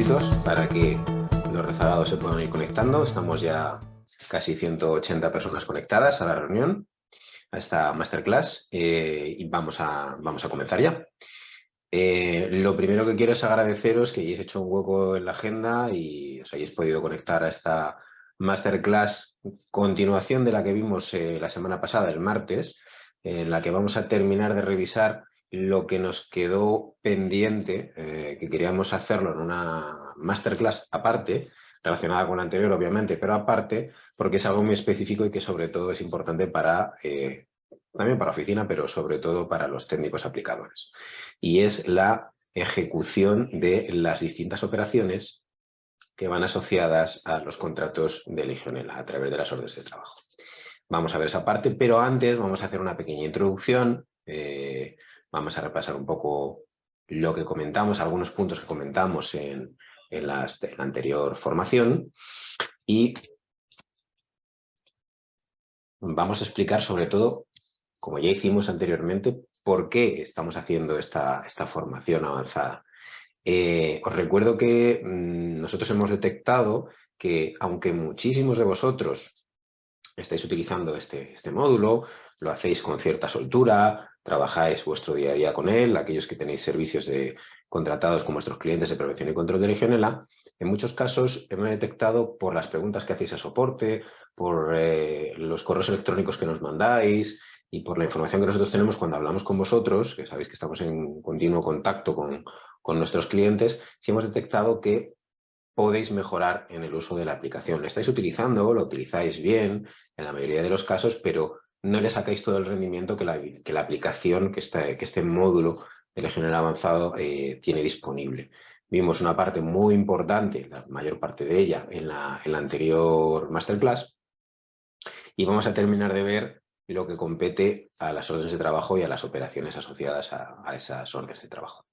minutitos para que los rezagados se puedan ir conectando. Estamos ya casi 180 personas conectadas a la reunión, a esta masterclass, y vamos a comenzar ya. Lo primero que quiero es agradeceros que hayáis hecho un hueco en la agenda y os hayáis podido conectar a esta masterclass, continuación de la que vimos la semana pasada, el martes, en la que vamos a terminar de revisar lo que nos quedó pendiente, que queríamos hacerlo en una masterclass aparte, relacionada con la anterior, obviamente, pero aparte, porque es algo muy específico y que sobre todo es importante para, también para oficina, pero sobre todo para los técnicos aplicadores. Y es la ejecución de las distintas operaciones que van asociadas a los contratos de Legionela a través de las órdenes de trabajo. Vamos a ver esa parte, pero antes vamos a hacer una pequeña introducción. Vamos a repasar un poco lo que comentamos, algunos puntos que comentamos en la anterior formación, y vamos a explicar sobre todo, como ya hicimos anteriormente, por qué estamos haciendo esta formación avanzada. Os recuerdo que nosotros hemos detectado que, aunque muchísimos de vosotros estáis utilizando este módulo, lo hacéis con cierta soltura, trabajáis vuestro día a día con él, aquellos que tenéis servicios contratados con vuestros clientes de prevención y control de Legionela, en muchos casos hemos detectado, por las preguntas que hacéis a soporte, por los correos electrónicos que nos mandáis y por la información que nosotros tenemos cuando hablamos con vosotros, que sabéis que estamos en continuo contacto con nuestros clientes, sí hemos detectado que podéis mejorar en el uso de la aplicación. La estáis utilizando, lo utilizáis bien en la mayoría de los casos, pero no le sacáis todo el rendimiento que la aplicación, que este módulo de Legionela avanzado tiene disponible. Vimos una parte muy importante, la mayor parte de ella, en la anterior masterclass, y vamos a terminar de ver lo que compete a las órdenes de trabajo y a las operaciones asociadas a esas órdenes de trabajo.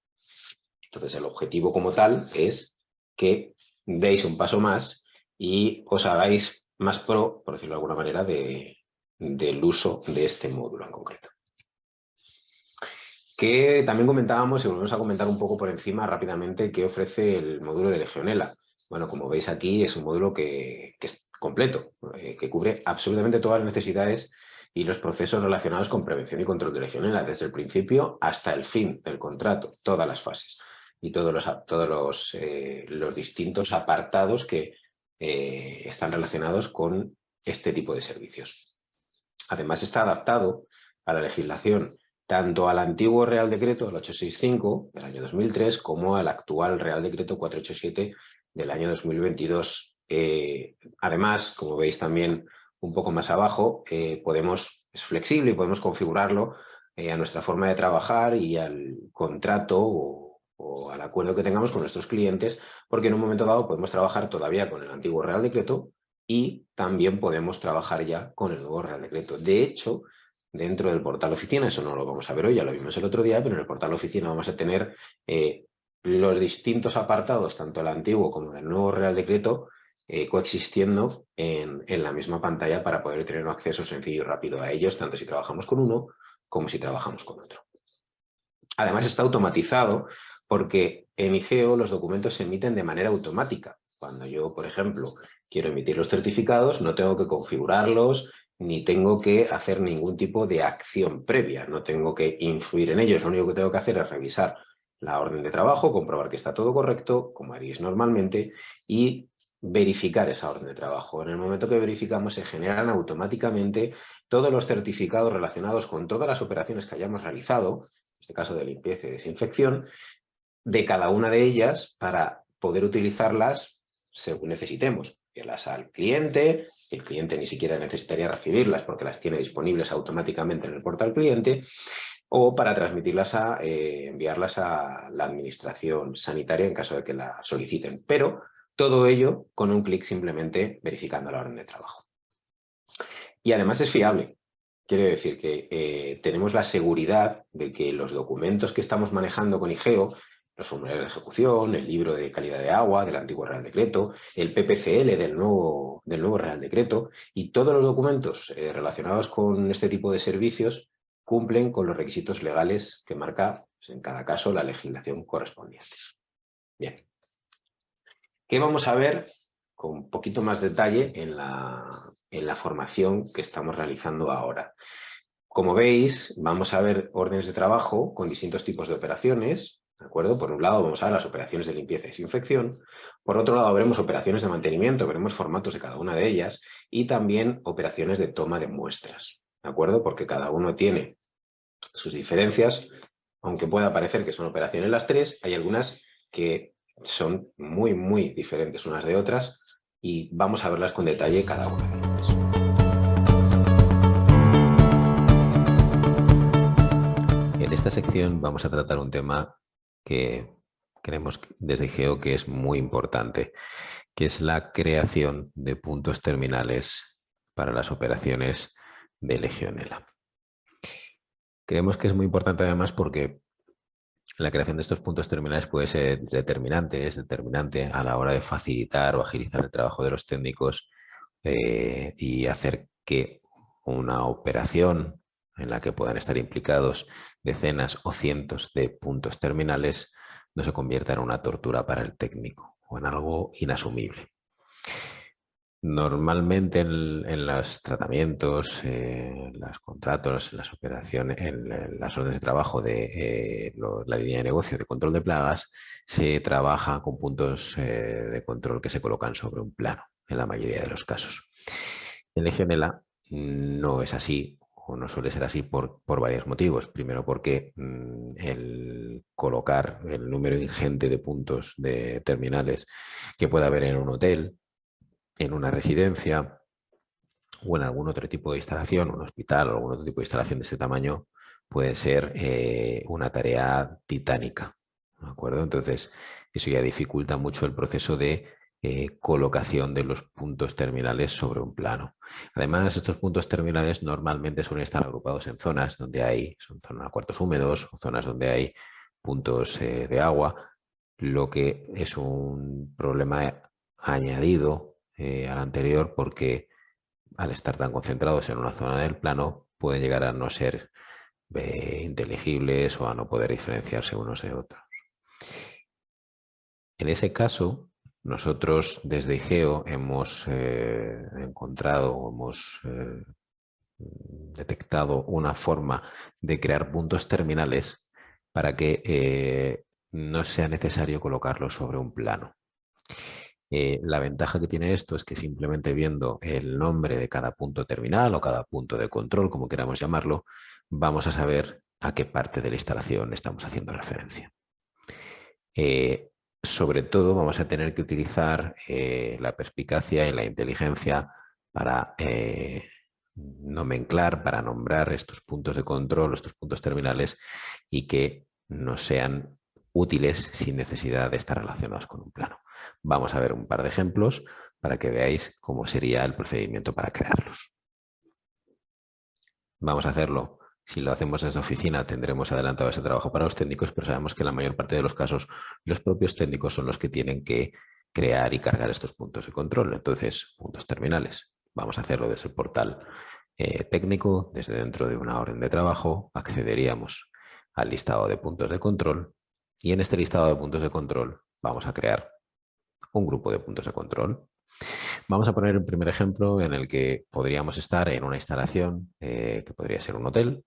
Entonces, el objetivo como tal es que deis un paso más y os hagáis más pro, por decirlo de alguna manera, del uso de este módulo en concreto. Que también comentábamos, y volvemos a comentar un poco por encima rápidamente, qué ofrece el módulo de Legionela. Bueno, como veis aquí, es un módulo que es completo, que cubre absolutamente todas las necesidades y los procesos relacionados con prevención y control de Legionela, desde el principio hasta el fin del contrato, todas las fases y todos los distintos apartados que están relacionados con este tipo de servicios. Además, está adaptado a la legislación tanto al antiguo Real Decreto, el 865 del año 2003, como al actual Real Decreto 487 del año 2022. Además, como veis también un poco más abajo, es flexible y podemos configurarlo a nuestra forma de trabajar y al contrato o al acuerdo que tengamos con nuestros clientes, porque en un momento dado podemos trabajar todavía con el antiguo Real Decreto y también podemos trabajar ya con el nuevo Real Decreto. De hecho, dentro del portal oficina, eso no lo vamos a ver hoy, ya lo vimos el otro día, pero en el portal oficina vamos a tener los distintos apartados, tanto el antiguo como del nuevo Real Decreto, coexistiendo en la misma pantalla para poder tener un acceso sencillo y rápido a ellos, tanto si trabajamos con uno como si trabajamos con otro. Además, está automatizado porque en IGEO los documentos se emiten de manera automática. Cuando yo, por ejemplo, quiero emitir los certificados, no tengo que configurarlos ni tengo que hacer ningún tipo de acción previa, no tengo que influir en ellos. Lo único que tengo que hacer es revisar la orden de trabajo, comprobar que está todo correcto, como haríais normalmente, y verificar esa orden de trabajo. En el momento que verificamos, se generan automáticamente todos los certificados relacionados con todas las operaciones que hayamos realizado, en este caso de limpieza y desinfección, de cada una de ellas para poder utilizarlas según necesitemos. Enviarlas al cliente, el cliente ni siquiera necesitaría recibirlas porque las tiene disponibles automáticamente en el portal cliente, o para transmitirlas enviarlas a la administración sanitaria en caso de que la soliciten. Pero todo ello con un clic, simplemente verificando la orden de trabajo. Y además es fiable. Quiere decir que tenemos la seguridad de que los documentos que estamos manejando con IGEO, los formularios de ejecución, el libro de calidad de agua del antiguo Real Decreto, el PPCL del nuevo Real Decreto, y todos los documentos relacionados con este tipo de servicios cumplen con los requisitos legales que marca, pues, en cada caso, la legislación correspondiente. Bien. ¿Qué vamos a ver con un poquito más detalle en la formación que estamos realizando ahora? Como veis, vamos a ver órdenes de trabajo con distintos tipos de operaciones, ¿de acuerdo? Por un lado vamos a ver las operaciones de limpieza y desinfección, por otro lado veremos operaciones de mantenimiento, veremos formatos de cada una de ellas y también operaciones de toma de muestras, ¿de acuerdo? Porque cada uno tiene sus diferencias, aunque pueda parecer que son operaciones las tres, hay algunas que son muy, muy diferentes unas de otras y vamos a verlas con detalle cada una de ellas. En esta sección vamos a tratar un tema que creemos desde Geo que es muy importante, que es la creación de puntos terminales para las operaciones de Legionela. Creemos que es muy importante además porque la creación de estos puntos terminales puede ser determinante, es determinante a la hora de facilitar o agilizar el trabajo de los técnicos y hacer que una operación en la que puedan estar implicados decenas o cientos de puntos terminales no se convierta en una tortura para el técnico o en algo inasumible. Normalmente en los tratamientos, en los contratos, en las operaciones, en las órdenes de trabajo de la línea de negocio de control de plagas, se trabaja con puntos de control que se colocan sobre un plano, en la mayoría de los casos. En Legionela no es así, o no suele ser así por varios motivos. Primero porque el colocar el número ingente de puntos de terminales que pueda haber en un hotel, en una residencia o en algún otro tipo de instalación, un hospital o algún otro tipo de instalación de ese tamaño, puede ser una tarea titánica, ¿de acuerdo? Entonces, eso ya dificulta mucho el proceso de colocación de los puntos terminales sobre un plano. Además, estos puntos terminales normalmente suelen estar agrupados en zonas donde hay, son zonas cuartos húmedos o zonas donde hay puntos de agua, lo que es un problema añadido al anterior porque al estar tan concentrados en una zona del plano pueden llegar a no ser inteligibles o a no poder diferenciarse unos de otros. En ese caso, nosotros desde IGEO hemos encontrado, hemos detectado una forma de crear puntos terminales para que no sea necesario colocarlos sobre un plano. La ventaja que tiene esto es que simplemente viendo el nombre de cada punto terminal o cada punto de control, como queramos llamarlo, vamos a saber a qué parte de la instalación estamos haciendo referencia. Sobre todo vamos a tener que utilizar la perspicacia y la inteligencia para nomenclar, para nombrar estos puntos de control, estos puntos terminales y que nos sean útiles sin necesidad de estar relacionados con un plano. Vamos a ver un par de ejemplos para que veáis cómo sería el procedimiento para crearlos. Vamos a hacerlo. Si lo hacemos desde oficina tendremos adelantado ese trabajo para los técnicos, pero sabemos que en la mayor parte de los casos los propios técnicos son los que tienen que crear y cargar estos puntos de control. Entonces, puntos terminales. Vamos a hacerlo desde el portal técnico, desde dentro de una orden de trabajo, accederíamos al listado de puntos de control y en este listado de puntos de control vamos a crear un grupo de puntos de control. Vamos a poner un primer ejemplo en el que podríamos estar en una instalación que podría ser un hotel.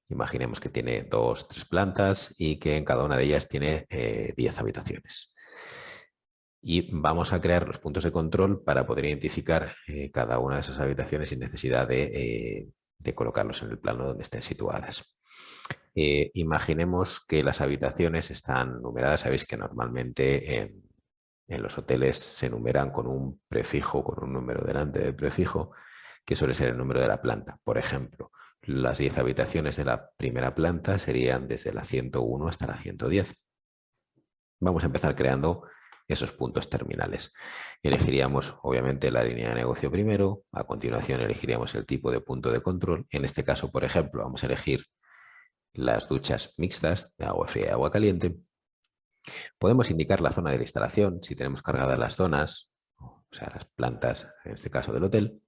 Imaginemos que tiene 2, 3 plantas y que en cada una de ellas tiene 10 habitaciones. Y vamos a crear los puntos de control para poder identificar cada una de esas habitaciones sin necesidad de colocarlos en el plano donde estén situadas. Imaginemos que las habitaciones están numeradas. Sabéis que normalmente en los hoteles se numeran con un prefijo, con un número delante del prefijo, que suele ser el número de la planta. Por ejemplo, las 10 habitaciones de la primera planta serían desde la 101 hasta la 110. Vamos a empezar creando esos puntos terminales. Elegiríamos, obviamente, la línea de negocio primero. A continuación, elegiríamos el tipo de punto de control. En este caso, por ejemplo, vamos a elegir las duchas mixtas de agua fría y agua caliente. Podemos indicar la zona de la instalación si tenemos cargadas las zonas, o sea, las plantas, en este caso del hotel.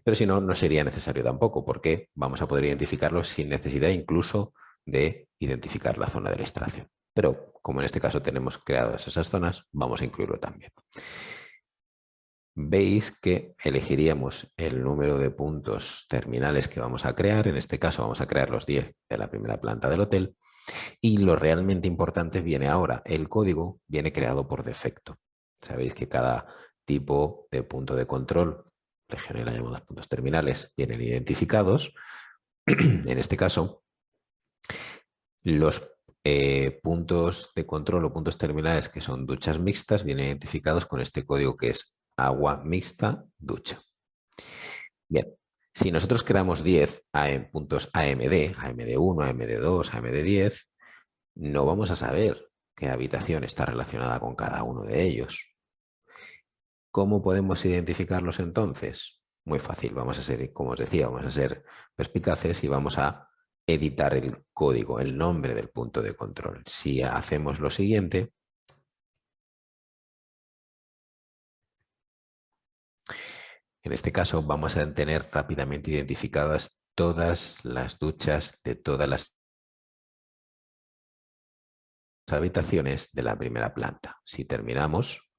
Pero si no, no sería necesario tampoco, porque vamos a poder identificarlo sin necesidad incluso de identificar la zona de la instalación. pero como en este caso tenemos creadas esas zonas, vamos a incluirlo también. Veis que elegiríamos el número de puntos terminales que vamos a crear. En este caso vamos a crear los 10 de la primera planta del hotel. Y lo realmente importante viene ahora. El código viene creado por defecto. Sabéis que cada tipo de punto de control, Legionela llamados puntos terminales, vienen identificados. En este caso, los puntos de control o puntos terminales que son duchas mixtas vienen identificados con este código que es agua mixta ducha. Bien, si nosotros creamos 10 puntos AMD, AMD1, AMD2, AMD10, no vamos a saber qué habitación está relacionada con cada uno de ellos. ¿Cómo podemos identificarlos entonces? Muy fácil, vamos a ser, como os decía, vamos a ser perspicaces y vamos a editar el código, el nombre del punto de control. Si hacemos lo siguiente, en este caso vamos a tener rápidamente identificadas todas las duchas de todas las habitaciones de la primera planta. Si terminamos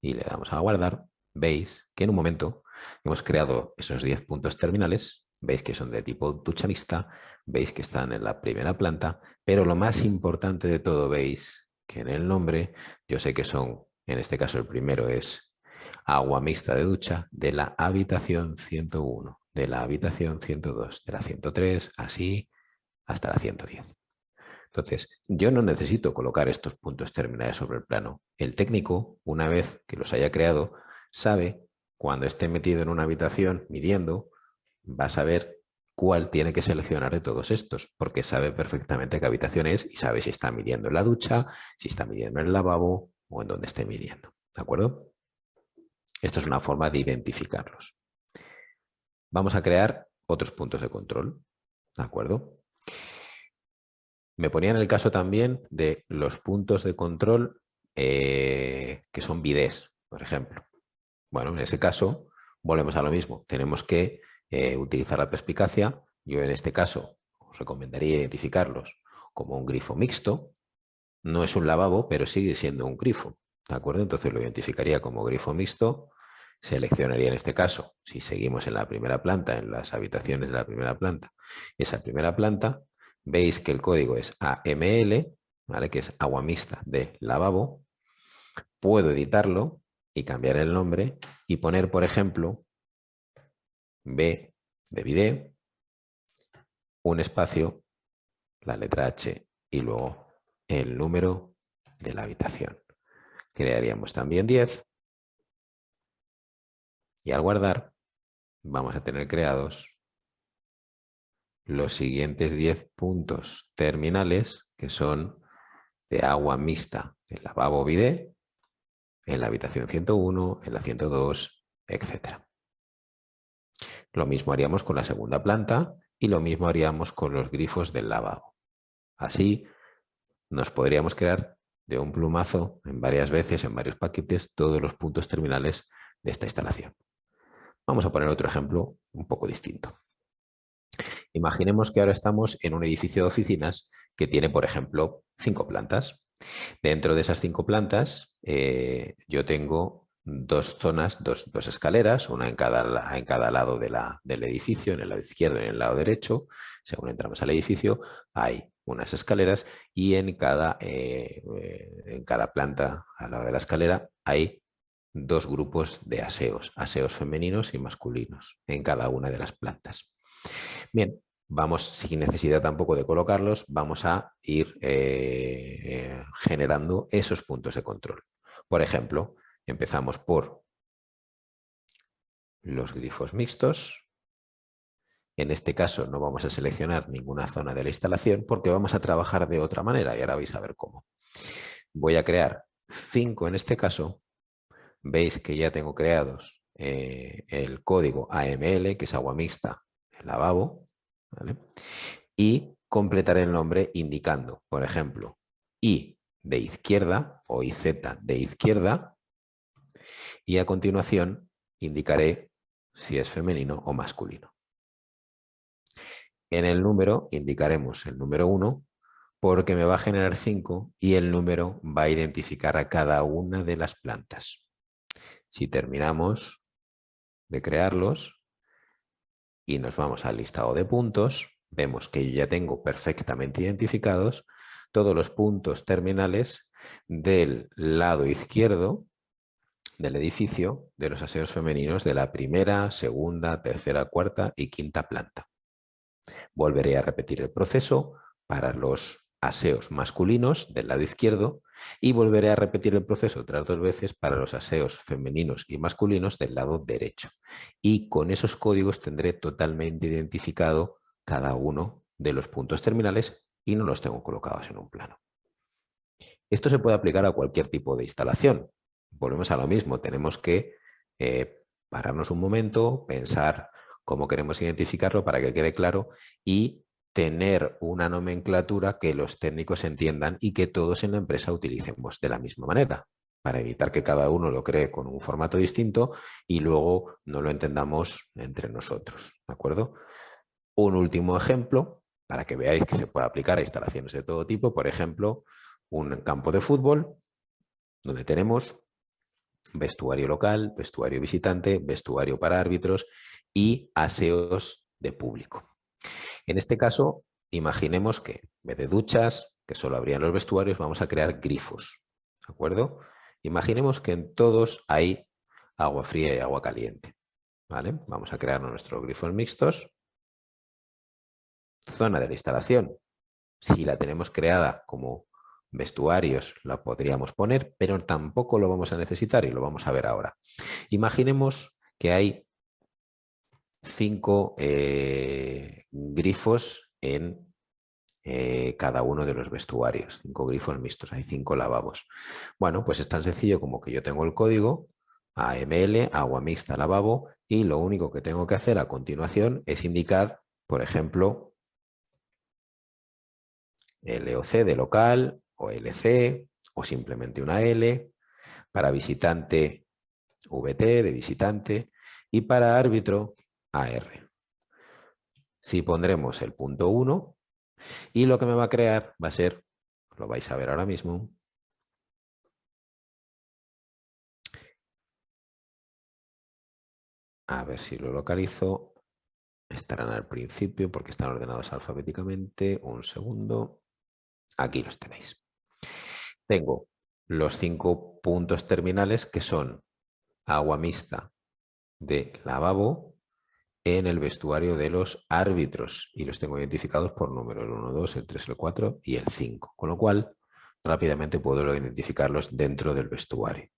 y le damos a guardar, veis que en un momento hemos creado esos 10 puntos terminales, veis que son de tipo ducha mixta, veis que están en la primera planta, pero lo más importante de todo, veis que en el nombre, yo sé que son, en este caso el primero es agua mixta de ducha de la habitación 101, de la habitación 102, de la 103, así hasta la 110. Entonces, yo no necesito colocar estos puntos terminales sobre el plano. El técnico, una vez que los haya creado, sabe cuando esté metido en una habitación midiendo, va a saber cuál tiene que seleccionar de todos estos, porque sabe perfectamente qué habitación es y sabe si está midiendo en la ducha, si está midiendo en el lavabo o en donde esté midiendo. ¿De acuerdo? Esto es una forma de identificarlos. Vamos a crear otros puntos de control. ¿De acuerdo? Me ponía en el caso también de los puntos de control que son bidés, por ejemplo. Bueno, en ese caso, volvemos a lo mismo. Tenemos que utilizar la perspicacia. Yo en este caso os recomendaría identificarlos como un grifo mixto. No es un lavabo, pero sigue siendo un grifo. ¿De acuerdo? Entonces lo identificaría como grifo mixto. Seleccionaría en este caso, si seguimos en la primera planta, en las habitaciones de la primera planta, esa primera planta, veis que el código es AML, ¿vale? Que es agua mixta de lavabo. Puedo editarlo y cambiar el nombre y poner, por ejemplo, B de bidet, un espacio, la letra H y luego el número de la habitación. Crearíamos también 10 y al guardar vamos a tener creados los siguientes 10 puntos terminales que son de agua mixta en lavabo bidet, en la habitación 101, en la 102, etc. Lo mismo haríamos con la segunda planta y lo mismo haríamos con los grifos del lavabo. Así nos podríamos crear de un plumazo en varias veces, en varios paquetes, todos los puntos terminales de esta instalación. Vamos a poner otro ejemplo un poco distinto. Imaginemos que ahora estamos en un edificio de oficinas que tiene, por ejemplo, 5 plantas. Dentro de esas 5 plantas yo tengo dos zonas, dos escaleras, una en cada lado del edificio, en el lado izquierdo y en el lado derecho. Según entramos al edificio hay unas escaleras y en cada planta al lado de la escalera hay dos grupos de aseos, aseos femeninos y masculinos en cada una de las plantas. Bien, vamos, sin necesidad tampoco de colocarlos, vamos a ir generando esos puntos de control. Por ejemplo, empezamos por los grifos mixtos. En este caso no vamos a seleccionar ninguna zona de la instalación porque vamos a trabajar de otra manera y ahora vais a ver cómo. Voy a crear 5 en este caso. Veis que ya tengo creados el código AML, que es agua mixta, el lavabo, ¿vale? Y completaré el nombre indicando, por ejemplo, I de izquierda o IZ de izquierda y a continuación indicaré si es femenino o masculino. En el número indicaremos el número 1 porque me va a generar 5 y el número va a identificar a cada una de las plantas. Si terminamos de crearlos y nos vamos al listado de puntos, vemos que yo ya tengo perfectamente identificados todos los puntos terminales del lado izquierdo del edificio de los aseos femeninos de la primera, segunda, tercera, cuarta y quinta planta. Volveré a repetir el proceso para los aseos masculinos del lado izquierdo y volveré a repetir el proceso otras 2 veces para los aseos femeninos y masculinos del lado derecho. Y con esos códigos tendré totalmente identificado cada uno de los puntos terminales y no los tengo colocados en un plano. Esto se puede aplicar a cualquier tipo de instalación. Volvemos a lo mismo, tenemos que pararnos un momento, pensar cómo queremos identificarlo para que quede claro y tener una nomenclatura que los técnicos entiendan y que todos en la empresa utilicemos de la misma manera, para evitar que cada uno lo cree con un formato distinto y luego no lo entendamos entre nosotros, ¿de acuerdo? Un último ejemplo, para que veáis que se puede aplicar a instalaciones de todo tipo, por ejemplo, un campo de fútbol donde tenemos vestuario local, vestuario visitante, vestuario para árbitros y aseos de público. En este caso, imaginemos que en vez de duchas, que solo habrían los vestuarios, vamos a crear grifos, ¿de acuerdo? Imaginemos que en todos hay agua fría y agua caliente, ¿vale? Vamos a crear nuestros grifos mixtos. Zona de la instalación. Si la tenemos creada como vestuarios, la podríamos poner, pero tampoco lo vamos a necesitar y lo vamos a ver ahora. Imaginemos que hay 5 grifos en cada uno de los vestuarios, 5 grifos mixtos, hay 5 lavabos. Bueno, pues es tan sencillo como que yo tengo el código AML, agua mixta, lavabo, y lo único que tengo que hacer a continuación es indicar, por ejemplo, LOC de local o LC o simplemente una L, para visitante VT de visitante y para árbitro AR. Si pondremos el punto 1 y lo que me va a crear va a ser, lo vais a ver ahora mismo, a ver si lo localizo, estarán al principio porque están ordenados alfabéticamente, un segundo, aquí los tenéis. Tengo los 5 puntos terminales que son agua mixta de lavabo en el vestuario de los árbitros y los tengo identificados por número, el 1, 2, el 3, el 4 y el 5, con lo cual rápidamente puedo identificarlos dentro del vestuario.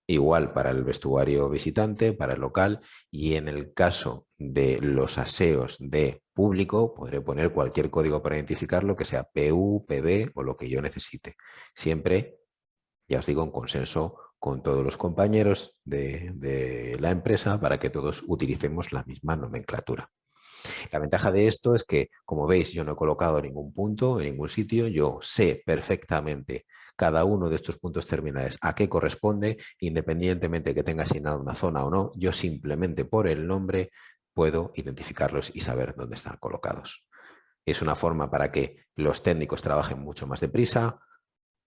Igual para el vestuario visitante, para el local, y en el caso de los aseos de público podré poner cualquier código para identificarlo que sea PU, PB o lo que yo necesite. Siempre, ya os digo, en consenso con todos los compañeros de la empresa para que todos utilicemos la misma nomenclatura. La ventaja de esto es que, como veis, yo no he colocado ningún punto en ningún sitio, yo sé perfectamente cada uno de estos puntos terminales a qué corresponde, independientemente de que tenga asignado una zona o no, yo simplemente por el nombre puedo identificarlos y saber dónde están colocados. Es una forma para que los técnicos trabajen mucho más deprisa,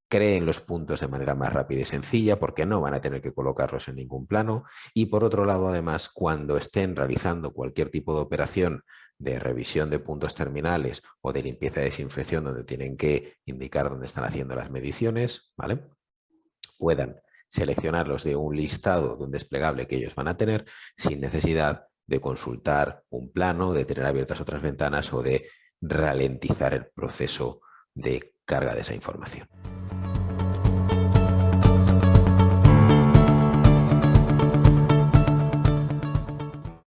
creen los puntos de manera más rápida y sencilla porque no van a tener que colocarlos en ningún plano y por otro lado además cuando estén realizando cualquier tipo de operación de revisión de puntos terminales o de limpieza y desinfección donde tienen que indicar dónde están haciendo las mediciones, ¿vale? Puedan seleccionarlos de un listado de un desplegable que ellos van a tener sin necesidad de consultar un plano, de tener abiertas otras ventanas o de ralentizar el proceso de carga de esa información.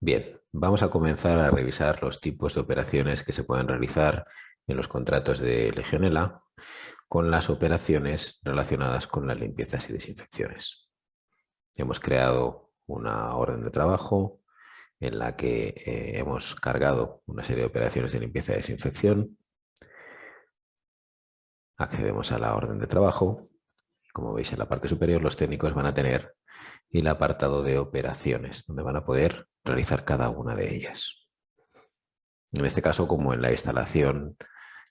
Bien, vamos a comenzar a revisar los tipos de operaciones que se pueden realizar en los contratos de Legionela con las operaciones relacionadas con las limpiezas y desinfecciones. Hemos creado una orden de trabajo en la que hemos cargado una serie de operaciones de limpieza y desinfección. Accedemos a la orden de trabajo. Como veis en la parte superior los técnicos van a tener el apartado de operaciones, donde van a poder realizar cada una de ellas. En este caso, como en la instalación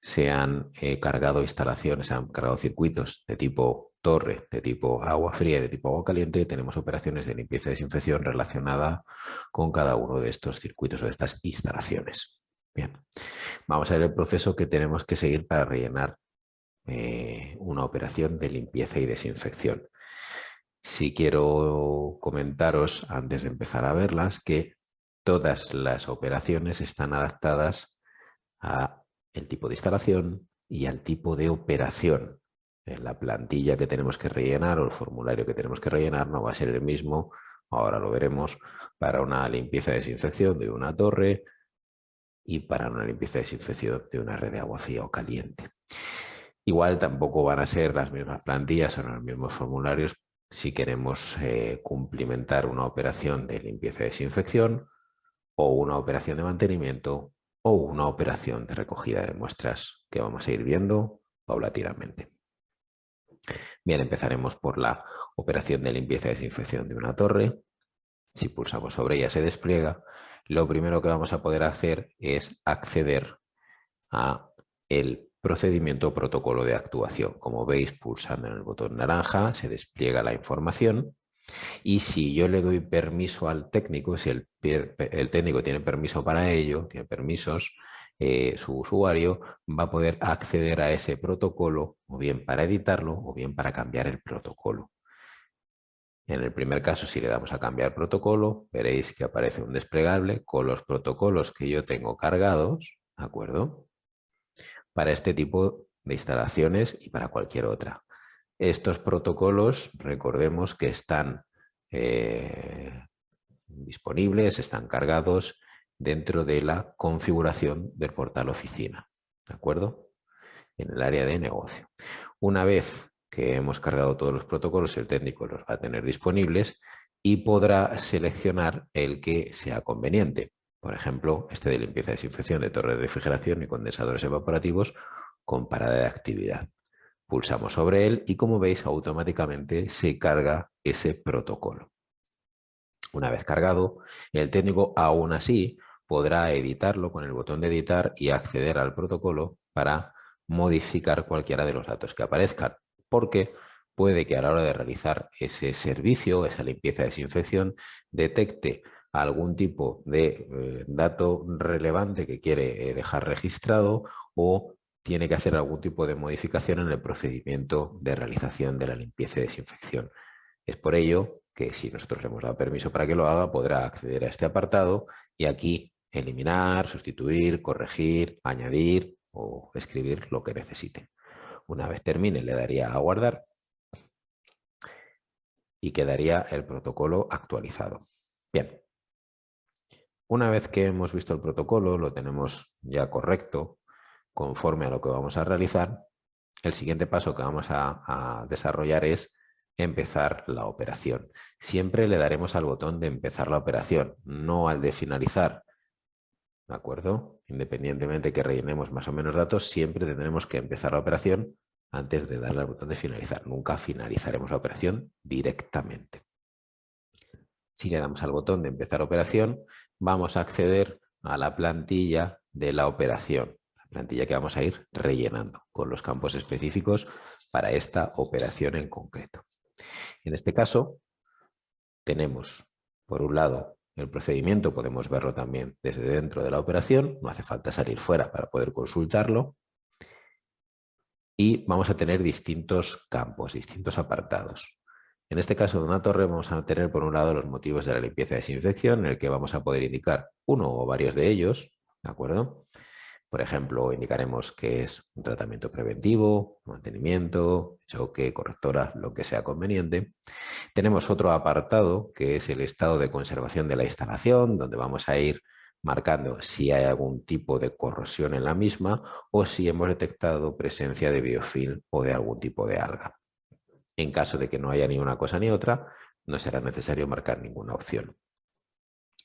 se han cargado instalaciones, se han cargado circuitos de tipo torre, de tipo agua fría y de tipo agua caliente, tenemos operaciones de limpieza y desinfección relacionada con cada uno de estos circuitos o de estas instalaciones. Bien, vamos a ver el proceso que tenemos que seguir para rellenar una operación de limpieza y desinfección. Sí quiero comentaros, antes de empezar a verlas, que todas las operaciones están adaptadas a el tipo de instalación y al tipo de operación. La plantilla que tenemos que rellenar o el formulario que tenemos que rellenar no va a ser el mismo, ahora lo veremos, para una limpieza y desinfección de una torre y para una limpieza y desinfección de una red de agua fría o caliente. Igual tampoco van a ser las mismas plantillas o los mismos formularios si queremos cumplimentar una operación de limpieza y desinfección o una operación de mantenimiento o una operación de recogida de muestras que vamos a ir viendo paulatinamente. Bien, empezaremos por la operación de limpieza y desinfección de una torre. Si pulsamos sobre ella se despliega. Lo primero que vamos a poder hacer es acceder a el procedimiento o protocolo de actuación. Como veis, pulsando en el botón naranja se despliega la información y si yo le doy permiso al técnico, si el técnico tiene permiso para ello, tiene permisos, su usuario va a poder acceder a ese protocolo o bien para editarlo o bien para cambiar el protocolo. En el primer caso, si le damos a cambiar protocolo, veréis que aparece un desplegable con los protocolos que yo tengo cargados, ¿de acuerdo? Para este tipo de instalaciones y para cualquier otra. Estos protocolos, recordemos que están disponibles, están cargados dentro de la configuración del portal oficina, ¿de acuerdo? En el área de negocio. Una vez que hemos cargado todos los protocolos, el técnico los va a tener disponibles y podrá seleccionar el que sea conveniente. Por ejemplo, este de limpieza y desinfección de torres de refrigeración y condensadores evaporativos con parada de actividad. Pulsamos sobre él y, como veis, automáticamente se carga ese protocolo. Una vez cargado, el técnico aún así podrá editarlo con el botón de editar y acceder al protocolo para modificar cualquiera de los datos que aparezcan, porque puede que a la hora de realizar ese servicio, esa limpieza de desinfección, detecte algún tipo de dato relevante que quiere dejar registrado o tiene que hacer algún tipo de modificación en el procedimiento de realización de la limpieza y desinfección. Es por ello que si nosotros le hemos dado permiso para que lo haga, podrá acceder a este apartado y aquí eliminar, sustituir, corregir, añadir o escribir lo que necesite. Una vez termine, le daría a guardar y quedaría el protocolo actualizado. Bien, una vez que hemos visto el protocolo, lo tenemos ya correcto, conforme a lo que vamos a realizar, el siguiente paso que vamos a desarrollar es empezar la operación. Siempre le daremos al botón de empezar la operación, no al de finalizar. ¿De acuerdo? Independientemente que rellenemos más o menos datos, siempre tendremos que empezar la operación antes de darle al botón de finalizar. Nunca finalizaremos la operación directamente. Si le damos al botón de empezar operación, vamos a acceder a la plantilla de la operación. La plantilla que vamos a ir rellenando con los campos específicos para esta operación en concreto. En este caso, tenemos, por un lado, el procedimiento, podemos verlo también desde dentro de la operación, no hace falta salir fuera para poder consultarlo. Y vamos a tener distintos campos, distintos apartados. En este caso de una torre vamos a tener por un lado los motivos de la limpieza y desinfección, en el que vamos a poder indicar uno o varios de ellos, ¿de acuerdo? Por ejemplo, indicaremos que es un tratamiento preventivo, mantenimiento, choque, correctora, lo que sea conveniente. Tenemos otro apartado que es el estado de conservación de la instalación, donde vamos a ir marcando si hay algún tipo de corrosión en la misma o si hemos detectado presencia de biofilm o de algún tipo de alga. En caso de que no haya ni una cosa ni otra, no será necesario marcar ninguna opción.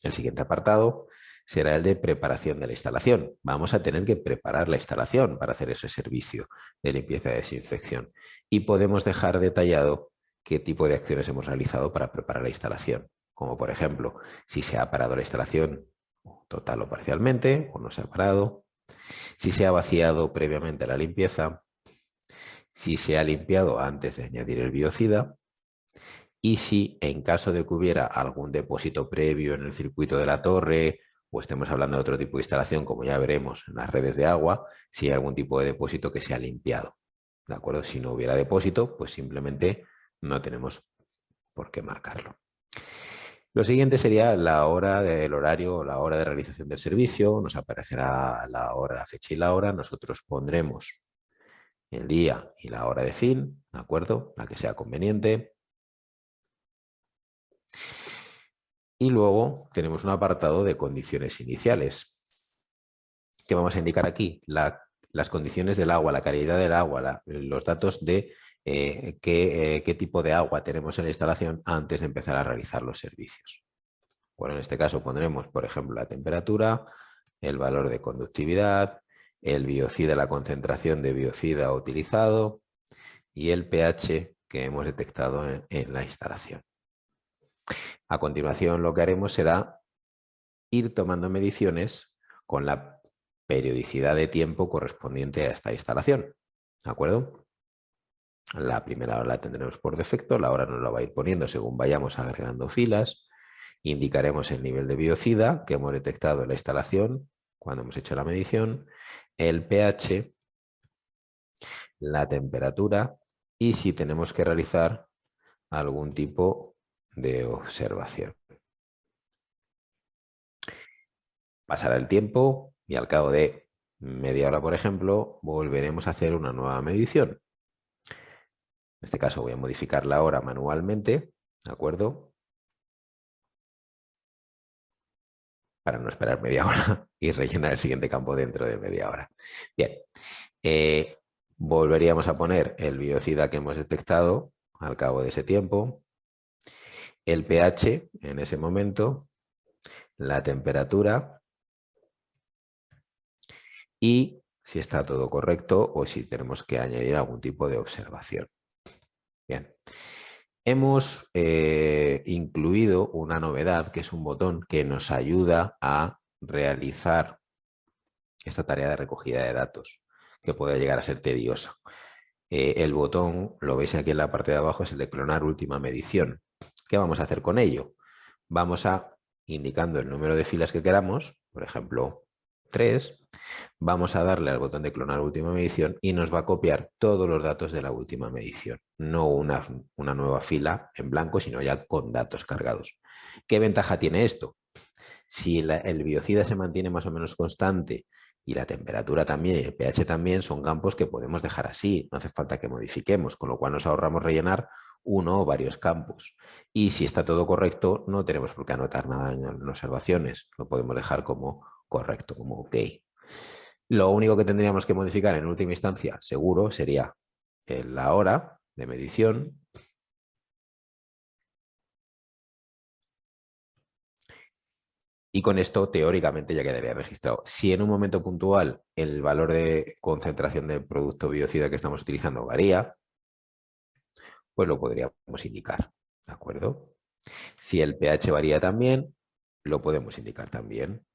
El siguiente apartado será el de preparación de la instalación. Vamos a tener que preparar la instalación para hacer ese servicio de limpieza y desinfección. Y podemos dejar detallado qué tipo de acciones hemos realizado para preparar la instalación. Como por ejemplo, si se ha parado la instalación total o parcialmente, o no se ha parado, Si se ha vaciado previamente la limpieza, si se ha limpiado antes de añadir el biocida y si en caso de que hubiera algún depósito previo en el circuito de la torre o estemos hablando de otro tipo de instalación, como ya veremos en las redes de agua, si hay algún tipo de depósito que se ha limpiado. ¿De acuerdo? Si no hubiera depósito, pues simplemente no tenemos por qué marcarlo. Lo siguiente sería la hora del horario o la hora de realización del servicio. Nos aparecerá la hora, la fecha y la hora. Nosotros pondremos el día y la hora de fin, ¿de acuerdo? La que sea conveniente. Y luego tenemos un apartado de condiciones iniciales. ¿Qué vamos a indicar aquí? Las condiciones del agua, la calidad del agua, los datos de qué tipo de agua tenemos en la instalación antes de empezar a realizar los servicios. Bueno, en este caso pondremos, por ejemplo, la temperatura, el valor de conductividad, el biocida, la concentración de biocida utilizado y el pH que hemos detectado en la instalación. A continuación, lo que haremos será ir tomando mediciones con la periodicidad de tiempo correspondiente a esta instalación. ¿De acuerdo? La primera hora la tendremos por defecto, la hora nos la va a ir poniendo según vayamos agregando filas. Indicaremos el nivel de biocida que hemos detectado en la instalación cuando hemos hecho la medición, el pH, la temperatura y si tenemos que realizar algún tipo de observación. Pasará el tiempo y al cabo de media hora, por ejemplo, volveremos a hacer una nueva medición. En este caso voy a modificar la hora manualmente, ¿de acuerdo? Para no esperar media hora y rellenar el siguiente campo dentro de media hora. Bien, volveríamos a poner el biocida que hemos detectado al cabo de ese tiempo, el pH en ese momento, la temperatura y si está todo correcto o si tenemos que añadir algún tipo de observación. Bien, hemos incluido una novedad que es un botón que nos ayuda a realizar esta tarea de recogida de datos, que puede llegar a ser tediosa. El botón, lo veis aquí en la parte de abajo, es el de clonar última medición. ¿Qué vamos a hacer con ello? Vamos a, indicando el número de filas que queramos, por ejemplo 3, vamos a darle al botón de clonar última medición y nos va a copiar todos los datos de la última medición. No una nueva fila en blanco, sino ya con datos cargados. ¿Qué ventaja tiene esto? Si el biocida se mantiene más o menos constante y la temperatura también y el pH también, son campos que podemos dejar así, no hace falta que modifiquemos, con lo cual nos ahorramos rellenar uno o varios campos. Y si está todo correcto, no tenemos por qué anotar nada en observaciones, lo podemos dejar como correcto, como OK. Lo único que tendríamos que modificar en última instancia, seguro, sería la hora de medición. Y con esto, teóricamente, ya quedaría registrado. Si en un momento puntual el valor de concentración del producto biocida que estamos utilizando varía, pues lo podríamos indicar, ¿de acuerdo? Si el pH varía también, lo podemos indicar también.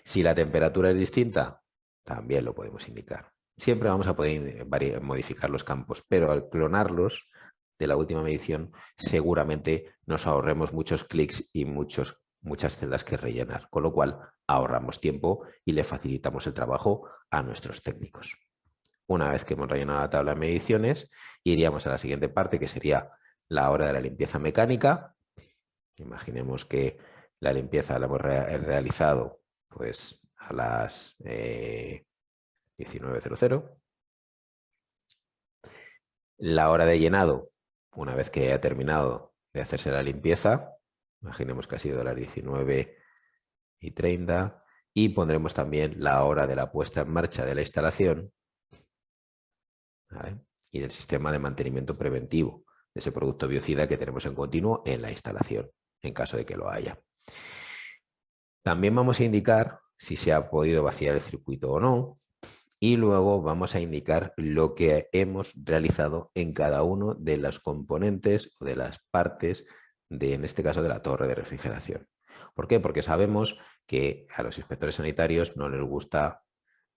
Si la temperatura es distinta, también lo podemos indicar. Siempre vamos a poder modificar los campos, pero al clonarlos de la última medición, seguramente nos ahorremos muchos clics y muchas celdas que rellenar, con lo cual ahorramos tiempo y le facilitamos el trabajo a nuestros técnicos. Una vez que hemos rellenado la tabla de mediciones, iríamos a la siguiente parte, que sería la hora de la limpieza mecánica. Imaginemos que la limpieza la hemos realizado pues, a las 19:00. La hora de llenado, una vez que ha terminado de hacerse la limpieza, imaginemos que ha sido a las 19:30, y pondremos también la hora de la puesta en marcha de la instalación, ¿vale? Y del sistema de mantenimiento preventivo de ese producto biocida que tenemos en continuo en la instalación, en caso de que lo haya. También vamos a indicar si se ha podido vaciar el circuito o no, y luego vamos a indicar lo que hemos realizado en cada uno de los componentes o de las partes de, en este caso, de la torre de refrigeración. ¿Por qué? Porque sabemos que a los inspectores sanitarios no les gusta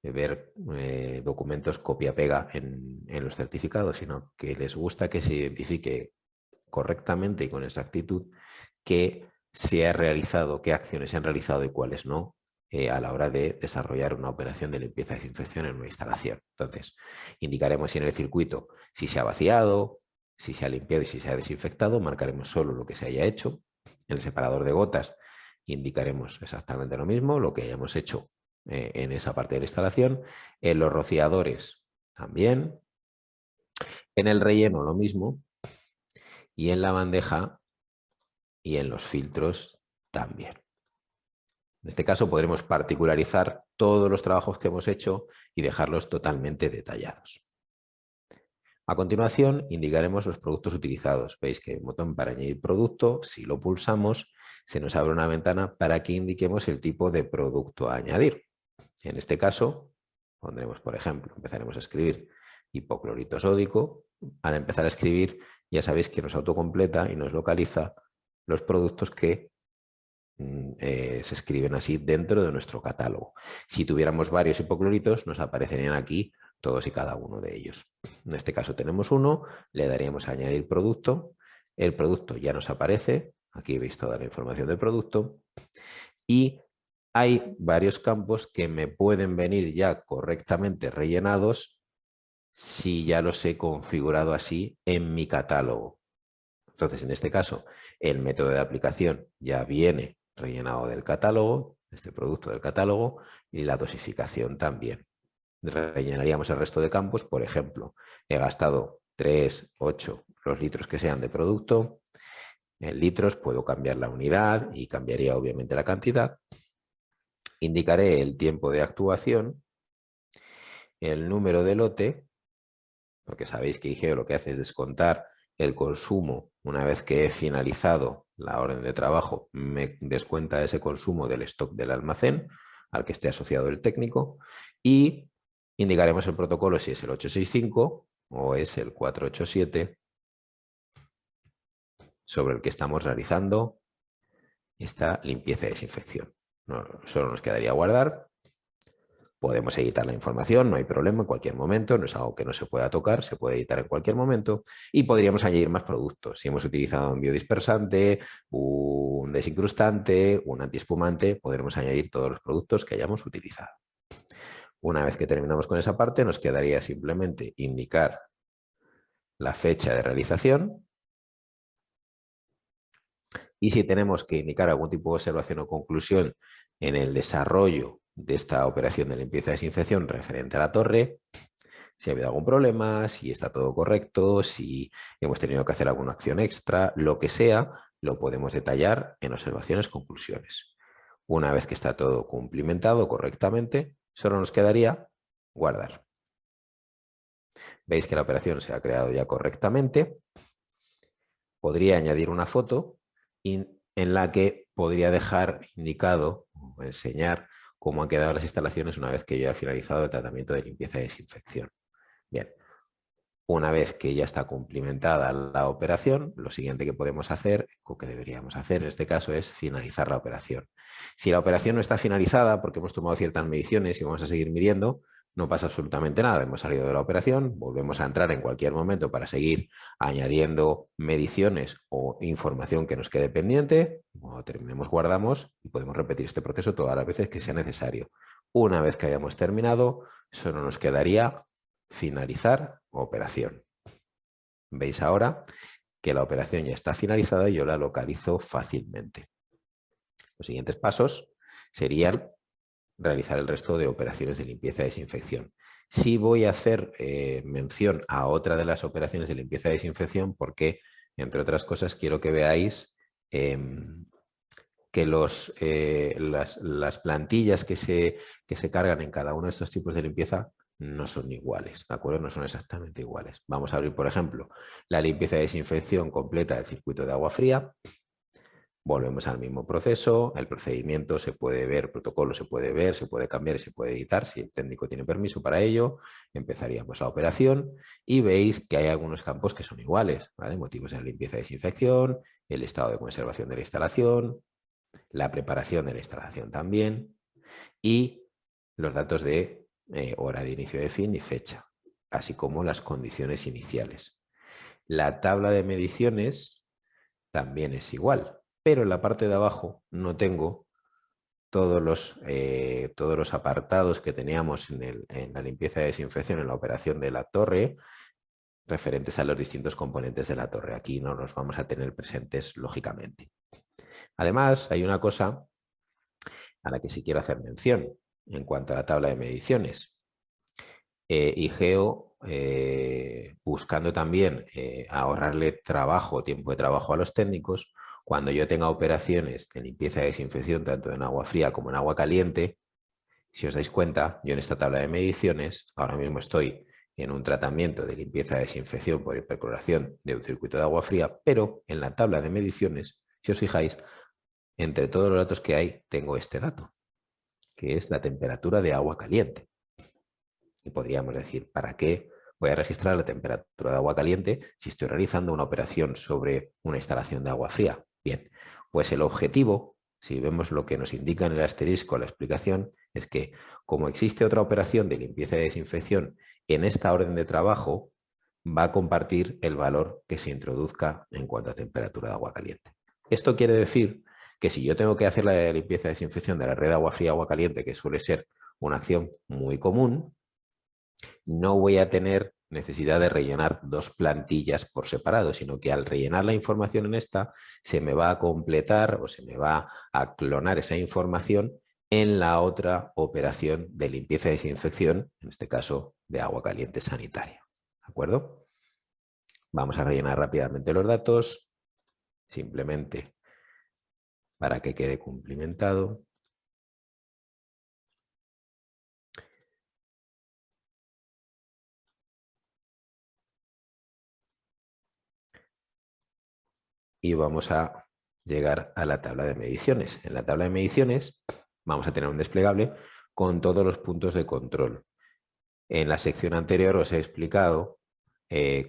ver documentos copia-pega en los certificados, sino que les gusta que se identifique correctamente y con exactitud qué se ha realizado, qué acciones se han realizado y cuáles no, a la hora de desarrollar una operación de limpieza y desinfección en una instalación. Entonces, indicaremos si en el circuito si se ha vaciado, si se ha limpiado y si se ha desinfectado, marcaremos solo lo que se haya hecho. En el separador de gotas indicaremos exactamente lo mismo, lo que hayamos hecho en esa parte de la instalación. En los rociadores también. En el relleno lo mismo. Y en la bandeja y en los filtros también. En este caso podremos particularizar todos los trabajos que hemos hecho y dejarlos totalmente detallados. A continuación indicaremos los productos utilizados. Veis que hay un botón para añadir producto. Si lo pulsamos, se nos abre una ventana para que indiquemos el tipo de producto a añadir. En este caso, pondremos, por ejemplo, empezaremos a escribir hipoclorito sódico. Al empezar a escribir, ya sabéis que nos autocompleta y nos localiza los productos que se escriben así dentro de nuestro catálogo. Si tuviéramos varios hipocloritos, nos aparecerían aquí todos y cada uno de ellos. En este caso tenemos uno, le daríamos a añadir producto, el producto ya nos aparece, aquí veis toda la información del producto, y hay varios campos que me pueden venir ya correctamente rellenados si ya los he configurado así en mi catálogo. Entonces, en este caso, el método de aplicación ya viene rellenado del catálogo, este producto del catálogo, y la dosificación también. Rellenaríamos el resto de campos, por ejemplo, he gastado 3, 8, los litros que sean de producto. En litros puedo cambiar la unidad y cambiaría obviamente la cantidad. Indicaré el tiempo de actuación, el número de lote, porque sabéis que IGEO lo que hace es descontar el consumo una vez que he finalizado la orden de trabajo, me descuenta ese consumo del stock del almacén al que esté asociado el técnico y indicaremos el protocolo si es el 865 o es el 487 sobre el que estamos realizando esta limpieza y desinfección. Solo nos quedaría guardar. Podemos editar la información, no hay problema, en cualquier momento, no es algo que no se pueda tocar, se puede editar en cualquier momento y podríamos añadir más productos. Si hemos utilizado un biodispersante, un desincrustante, un antiespumante, podremos añadir todos los productos que hayamos utilizado. Una vez que terminamos con esa parte, nos quedaría simplemente indicar la fecha de realización y si tenemos que indicar algún tipo de observación o conclusión en el desarrollo de esta operación de limpieza y desinfección referente a la torre, si ha habido algún problema, si está todo correcto, si hemos tenido que hacer alguna acción extra, lo que sea, lo podemos detallar en observaciones, conclusiones. Una vez que está todo cumplimentado correctamente, solo nos quedaría guardar. Veis que la operación se ha creado ya correctamente. Podría añadir una foto en la que podría dejar indicado o enseñar cómo han quedado las instalaciones una vez que yo haya finalizado el tratamiento de limpieza y desinfección. Bien, una vez que ya está cumplimentada la operación, lo siguiente que podemos hacer, o que deberíamos hacer en este caso, es finalizar la operación. Si la operación no está finalizada, porque hemos tomado ciertas mediciones y vamos a seguir midiendo, no pasa absolutamente nada. Hemos salido de la operación, volvemos a entrar en cualquier momento para seguir añadiendo mediciones o información que nos quede pendiente. Cuando terminemos, guardamos y podemos repetir este proceso todas las veces que sea necesario. Una vez que hayamos terminado, solo nos quedaría finalizar operación. Veis ahora que la operación ya está finalizada y yo la localizo fácilmente. Los siguientes pasos serían realizar el resto de operaciones de limpieza y desinfección. Sí voy a hacer mención a otra de las operaciones de limpieza y desinfección porque, entre otras cosas, quiero que veáis que las plantillas que se cargan en cada uno de estos tipos de limpieza no son iguales, ¿de acuerdo? No son exactamente iguales. Vamos a abrir, por ejemplo, la limpieza y desinfección completa del circuito de agua fría. Volvemos al mismo proceso, el procedimiento se puede ver, el protocolo se puede ver, se puede cambiar y se puede editar si el técnico tiene permiso para ello. Empezaríamos la operación y veis que hay algunos campos que son iguales, ¿vale? Motivos de la limpieza y desinfección, el estado de conservación de la instalación, la preparación de la instalación también y los datos de hora de inicio de fin y fecha, así como las condiciones iniciales. La tabla de mediciones también es igual, pero en la parte de abajo no tengo todos los apartados que teníamos en la limpieza y desinfección en la operación de la torre referentes a los distintos componentes de la torre. Aquí no los vamos a tener presentes lógicamente. Además, hay una cosa a la que sí quiero hacer mención en cuanto a la tabla de mediciones. IGEO, buscando también ahorrarle trabajo, tiempo de trabajo a los técnicos, cuando yo tenga operaciones de limpieza y desinfección tanto en agua fría como en agua caliente, si os dais cuenta, yo en esta tabla de mediciones ahora mismo estoy en un tratamiento de limpieza y desinfección por hipercloración de un circuito de agua fría, pero en la tabla de mediciones, si os fijáis, entre todos los datos que hay, tengo este dato, que es la temperatura de agua caliente. Y podríamos decir, ¿para qué voy a registrar la temperatura de agua caliente si estoy realizando una operación sobre una instalación de agua fría? Bien, pues el objetivo, si vemos lo que nos indica en el asterisco la explicación, es que como existe otra operación de limpieza y desinfección en esta orden de trabajo, va a compartir el valor que se introduzca en cuanto a temperatura de agua caliente. Esto quiere decir que si yo tengo que hacer la limpieza y desinfección de la red de agua fría y agua caliente, que suele ser una acción muy común, no voy a tener necesidad de rellenar dos plantillas por separado, sino que al rellenar la información en esta, se me va a completar o se me va a clonar esa información en la otra operación de limpieza y desinfección, en este caso de agua caliente sanitaria. ¿De acuerdo? Vamos a rellenar rápidamente los datos, simplemente para que quede cumplimentado. Y vamos a llegar a la tabla de mediciones. En la tabla de mediciones vamos a tener un desplegable con todos los puntos de control. En la sección anterior os he explicado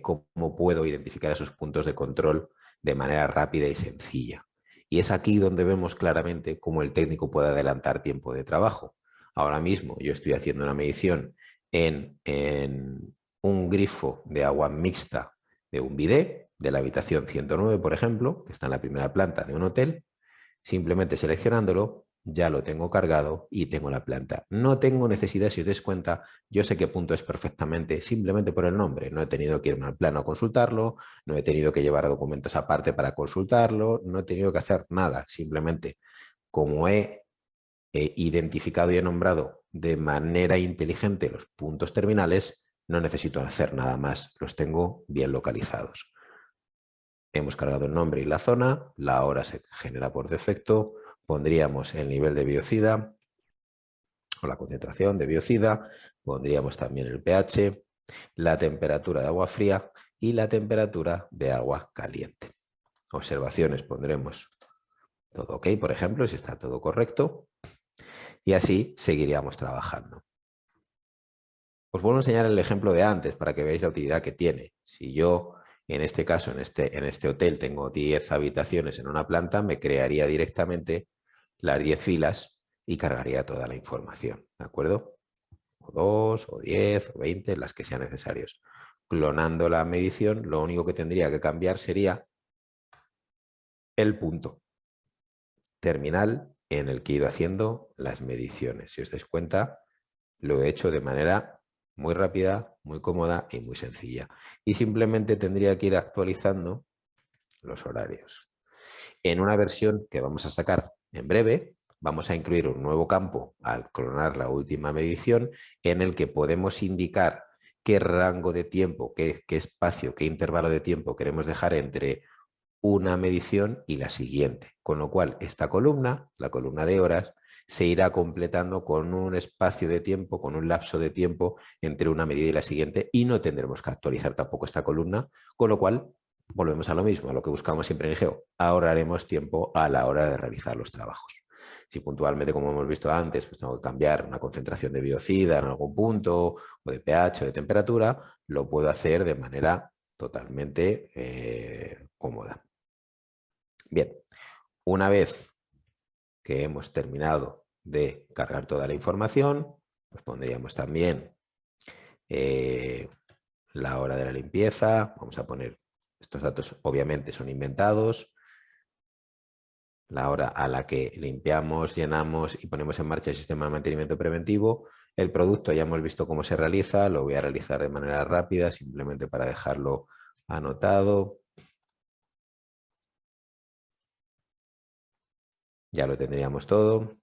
cómo puedo identificar esos puntos de control de manera rápida y sencilla. Y es aquí donde vemos claramente cómo el técnico puede adelantar tiempo de trabajo. Ahora mismo yo estoy haciendo una medición en un grifo de agua mixta de un bidé de la habitación 109, por ejemplo, que está en la primera planta de un hotel. Simplemente seleccionándolo, ya lo tengo cargado y tengo la planta. No tengo necesidad, si os dais cuenta, yo sé qué punto es perfectamente, simplemente por el nombre. No he tenido que irme al plano a consultarlo, no he tenido que llevar documentos aparte para consultarlo, no he tenido que hacer nada. Simplemente, como he identificado y he nombrado de manera inteligente los puntos terminales, no necesito hacer nada más, los tengo bien localizados. Hemos cargado el nombre y la zona, la hora se genera por defecto, pondríamos el nivel de biocida o la concentración de biocida, pondríamos también el pH, la temperatura de agua fría y la temperatura de agua caliente. Observaciones pondremos todo ok, por ejemplo, si está todo correcto, y así seguiríamos trabajando. Os vuelvo a enseñar el ejemplo de antes para que veáis la utilidad que tiene. Si yo, en este caso, en este hotel, tengo 10 habitaciones en una planta, me crearía directamente las 10 filas y cargaría toda la información, ¿de acuerdo? O 2, o 10, o 20, las que sean necesarios. Clonando la medición, lo único que tendría que cambiar sería el punto terminal en el que he ido haciendo las mediciones. Si os dais cuenta, lo he hecho de manera muy rápida, muy cómoda y muy sencilla. Y simplemente tendría que ir actualizando los horarios. En una versión que vamos a sacar en breve, vamos a incluir un nuevo campo al clonar la última medición en el que podemos indicar qué rango de tiempo, qué espacio, qué intervalo de tiempo queremos dejar entre una medición y la siguiente. Con lo cual, esta columna, la columna de horas, se irá completando con un espacio de tiempo, con un lapso de tiempo entre una medida y la siguiente y no tendremos que actualizar tampoco esta columna, con lo cual volvemos a lo mismo, a lo que buscamos siempre en IGEO, ahorraremos tiempo a la hora de realizar los trabajos. Si puntualmente, como hemos visto antes, pues tengo que cambiar una concentración de biocida en algún punto, o de pH o de temperatura, lo puedo hacer de manera totalmente cómoda. Bien, una vez que hemos terminado de cargar toda la información, pues pondríamos también la hora de la limpieza. Vamos a poner, estos datos obviamente son inventados, la hora a la que limpiamos, llenamos y ponemos en marcha el sistema de mantenimiento preventivo. El producto ya hemos visto cómo se realiza, lo voy a realizar de manera rápida, simplemente para dejarlo anotado. Ya lo tendríamos todo.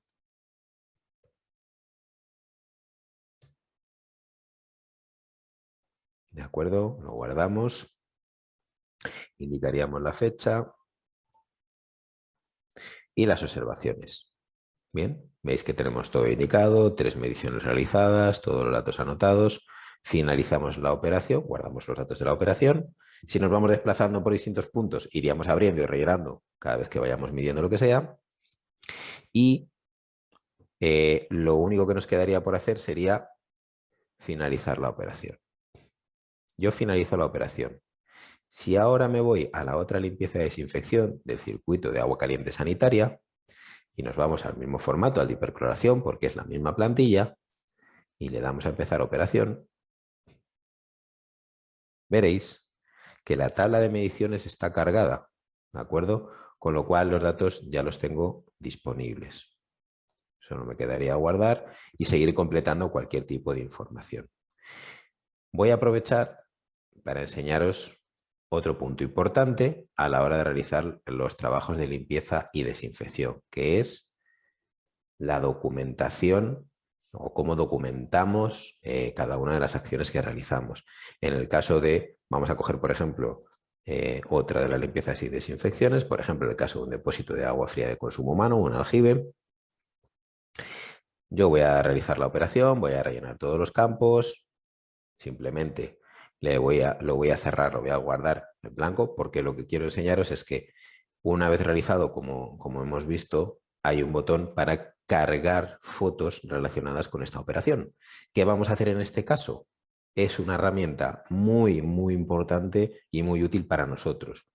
De acuerdo, lo guardamos. Indicaríamos la fecha y las observaciones. Bien, veis que tenemos todo indicado, 3 mediciones realizadas, todos los datos anotados. Finalizamos la operación, guardamos los datos de la operación. Si nos vamos desplazando por distintos puntos, iríamos abriendo y rellenando cada vez que vayamos midiendo lo que sea. Y lo único que nos quedaría por hacer sería finalizar la operación. Yo finalizo la operación. Si ahora me voy a la otra limpieza y desinfección del circuito de agua caliente sanitaria y nos vamos al mismo formato, al de hipercloración, porque es la misma plantilla, y le damos a empezar operación, veréis que la tabla de mediciones está cargada, ¿de acuerdo? Con lo cual los datos ya los tengo disponibles. Solo me quedaría guardar y seguir completando cualquier tipo de información. Voy a aprovechar para enseñaros otro punto importante a la hora de realizar los trabajos de limpieza y desinfección, que es la documentación o cómo documentamos cada una de las acciones que realizamos. En el caso de, vamos a coger por ejemplo, otra de las limpiezas y desinfecciones, por ejemplo, en el caso de un depósito de agua fría de consumo humano, un aljibe. Yo voy a realizar la operación, voy a rellenar todos los campos, simplemente lo voy a cerrar, lo voy a guardar en blanco, porque lo que quiero enseñaros es que una vez realizado, como hemos visto, hay un botón para cargar fotos relacionadas con esta operación. ¿Qué vamos a hacer en este caso? Es una herramienta muy, muy importante y muy útil para nosotros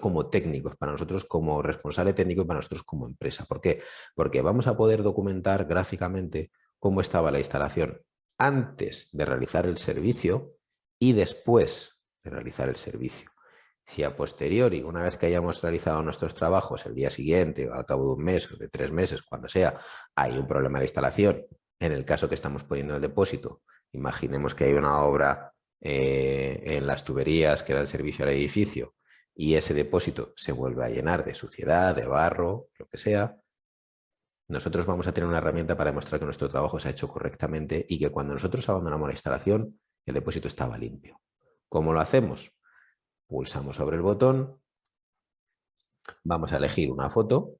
como técnicos, para nosotros como responsable técnico y para nosotros como empresa. ¿Por qué? Porque vamos a poder documentar gráficamente cómo estaba la instalación antes de realizar el servicio y después de realizar el servicio. Si a posteriori, una vez que hayamos realizado nuestros trabajos, el día siguiente o al cabo de un mes o de 3 meses, cuando sea, hay un problema de instalación, en el caso que estamos poniendo el depósito, imaginemos que hay una obra en las tuberías que dan servicio al edificio y ese depósito se vuelve a llenar de suciedad, de barro, lo que sea, nosotros vamos a tener una herramienta para demostrar que nuestro trabajo se ha hecho correctamente y que cuando nosotros abandonamos la instalación, el depósito estaba limpio. ¿Cómo lo hacemos? Pulsamos sobre el botón, vamos a elegir una foto.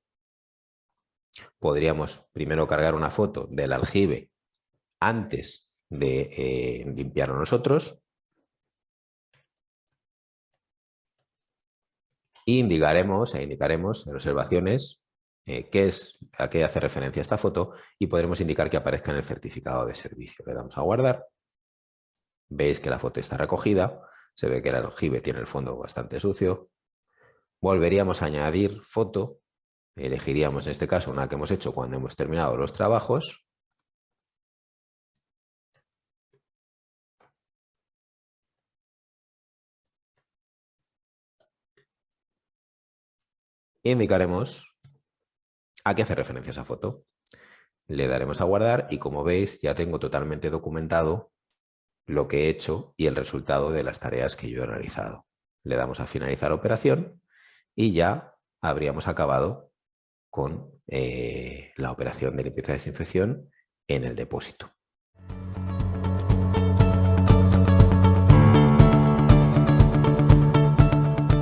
Podríamos primero cargar una foto del aljibe antes de limpiarlo nosotros. E indicaremos en observaciones a qué hace referencia esta foto y podremos indicar que aparezca en el certificado de servicio. Le damos a guardar. Veis que la foto está recogida. Se ve que el aljibe tiene el fondo bastante sucio. Volveríamos a añadir foto. Elegiríamos en este caso una que hemos hecho cuando hemos terminado los trabajos. Indicaremos a qué hace referencia esa foto. Le daremos a guardar y como veis ya tengo totalmente documentado lo que he hecho y el resultado de las tareas que yo he realizado. Le damos a finalizar operación y ya habríamos acabado con la operación de limpieza y desinfección en el depósito.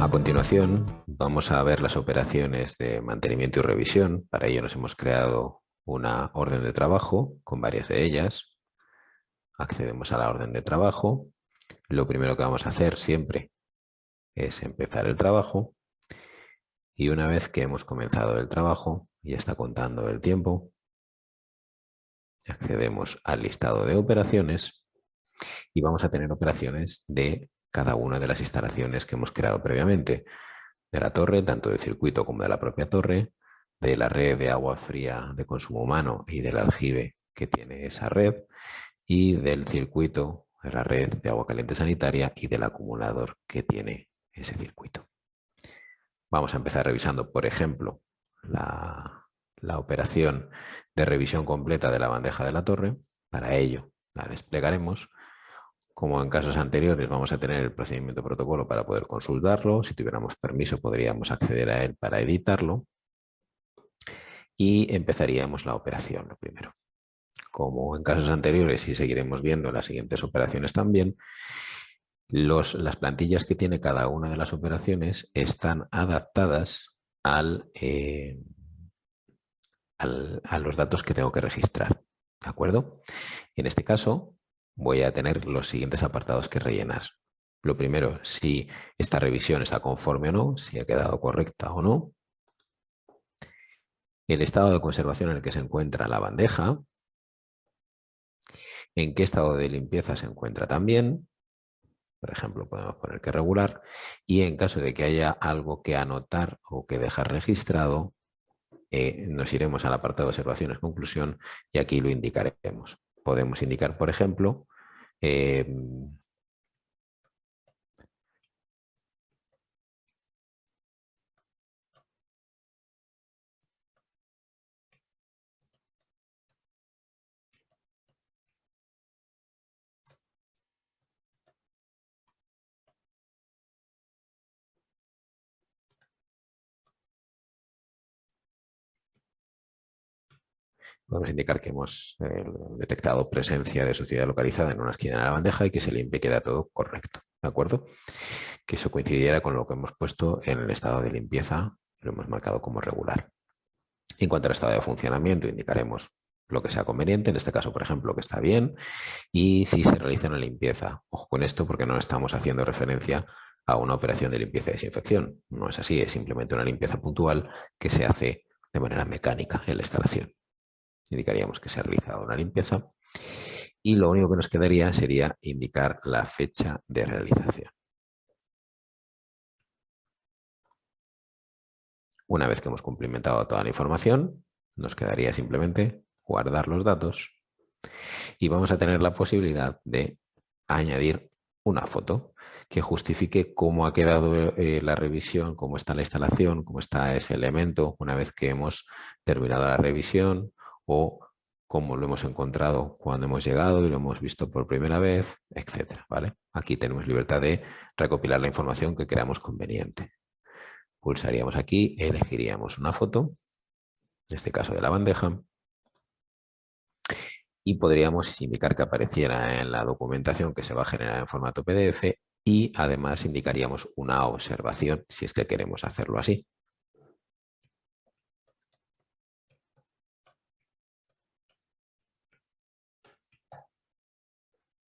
A continuación vamos a ver las operaciones de mantenimiento y revisión. Para ello nos hemos creado una orden de trabajo con varias de ellas. Accedemos a la orden de trabajo. Lo primero que vamos a hacer siempre es empezar el trabajo. Y una vez que hemos comenzado el trabajo, ya está contando el tiempo, accedemos al listado de operaciones y vamos a tener operaciones de cada una de las instalaciones que hemos creado previamente. De la torre, tanto del circuito como de la propia torre, de la red de agua fría de consumo humano y del aljibe que tiene esa red, y del circuito de la red de agua caliente sanitaria y del acumulador que tiene ese circuito. Vamos a empezar revisando, por ejemplo, la operación de revisión completa de la bandeja de la torre. Para ello la desplegaremos. Como en casos anteriores, vamos a tener el procedimiento protocolo para poder consultarlo. Si tuviéramos permiso, podríamos acceder a él para editarlo. Y empezaríamos la operación, lo primero. Como en casos anteriores, y seguiremos viendo las siguientes operaciones también, las plantillas que tiene cada una de las operaciones están adaptadas a los datos que tengo que registrar. ¿De acuerdo? En este caso, voy a tener los siguientes apartados que rellenar. Lo primero, si esta revisión está conforme o no, si ha quedado correcta o no. El estado de conservación en el que se encuentra la bandeja. En qué estado de limpieza se encuentra también. Por ejemplo, podemos poner que regular. Y en caso de que haya algo que anotar o que dejar registrado, nos iremos al apartado de observaciones, conclusión, y aquí lo indicaremos. Podemos indicar, por ejemplo, podemos indicar que hemos detectado presencia de suciedad localizada en una esquina de la bandeja y que se limpie y queda todo correcto. ¿De acuerdo? Que eso coincidiera con lo que hemos puesto en el estado de limpieza, lo hemos marcado como regular. En cuanto al estado de funcionamiento, indicaremos lo que sea conveniente, en este caso, por ejemplo, que está bien, y si se realiza una limpieza. Ojo con esto porque no estamos haciendo referencia a una operación de limpieza y desinfección. No es así, es simplemente una limpieza puntual que se hace de manera mecánica en la instalación. Indicaríamos que se ha realizado una limpieza y lo único que nos quedaría sería indicar la fecha de realización. Una vez que hemos cumplimentado toda la información, nos quedaría simplemente guardar los datos y vamos a tener la posibilidad de añadir una foto que justifique cómo ha quedado la revisión, cómo está la instalación, cómo está ese elemento una vez que hemos terminado la revisión o cómo lo hemos encontrado cuando hemos llegado y lo hemos visto por primera vez, etcétera, ¿vale? Aquí tenemos libertad de recopilar la información que creamos conveniente. Pulsaríamos aquí, elegiríamos una foto, en este caso de la bandeja, y podríamos indicar que apareciera en la documentación que se va a generar en formato PDF y además indicaríamos una observación si es que queremos hacerlo así.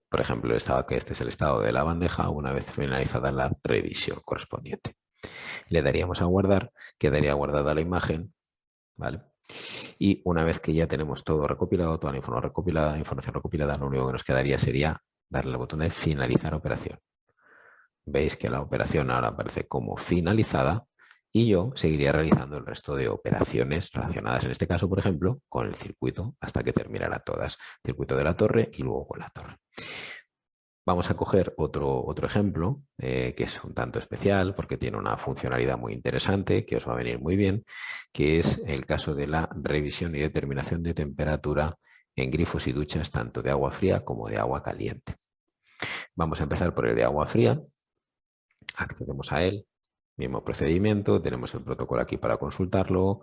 Por ejemplo, que este es el estado de la bandeja una vez finalizada la revisión correspondiente. Le daríamos a guardar, quedaría guardada la imagen, ¿vale? Y una vez que ya tenemos todo recopilado, toda la información recopilada, lo único que nos quedaría sería darle al botón de finalizar operación. Veis que la operación ahora aparece como finalizada y yo seguiría realizando el resto de operaciones relacionadas, en este caso, por ejemplo, con el circuito hasta que terminara todas. Circuito de la torre y luego con la torre. Vamos a coger otro ejemplo que es un tanto especial porque tiene una funcionalidad muy interesante que os va a venir muy bien, que es el caso de la revisión y determinación de temperatura en grifos y duchas tanto de agua fría como de agua caliente. Vamos a empezar por el de agua fría. Accedemos a él, mismo procedimiento, tenemos el protocolo aquí para consultarlo,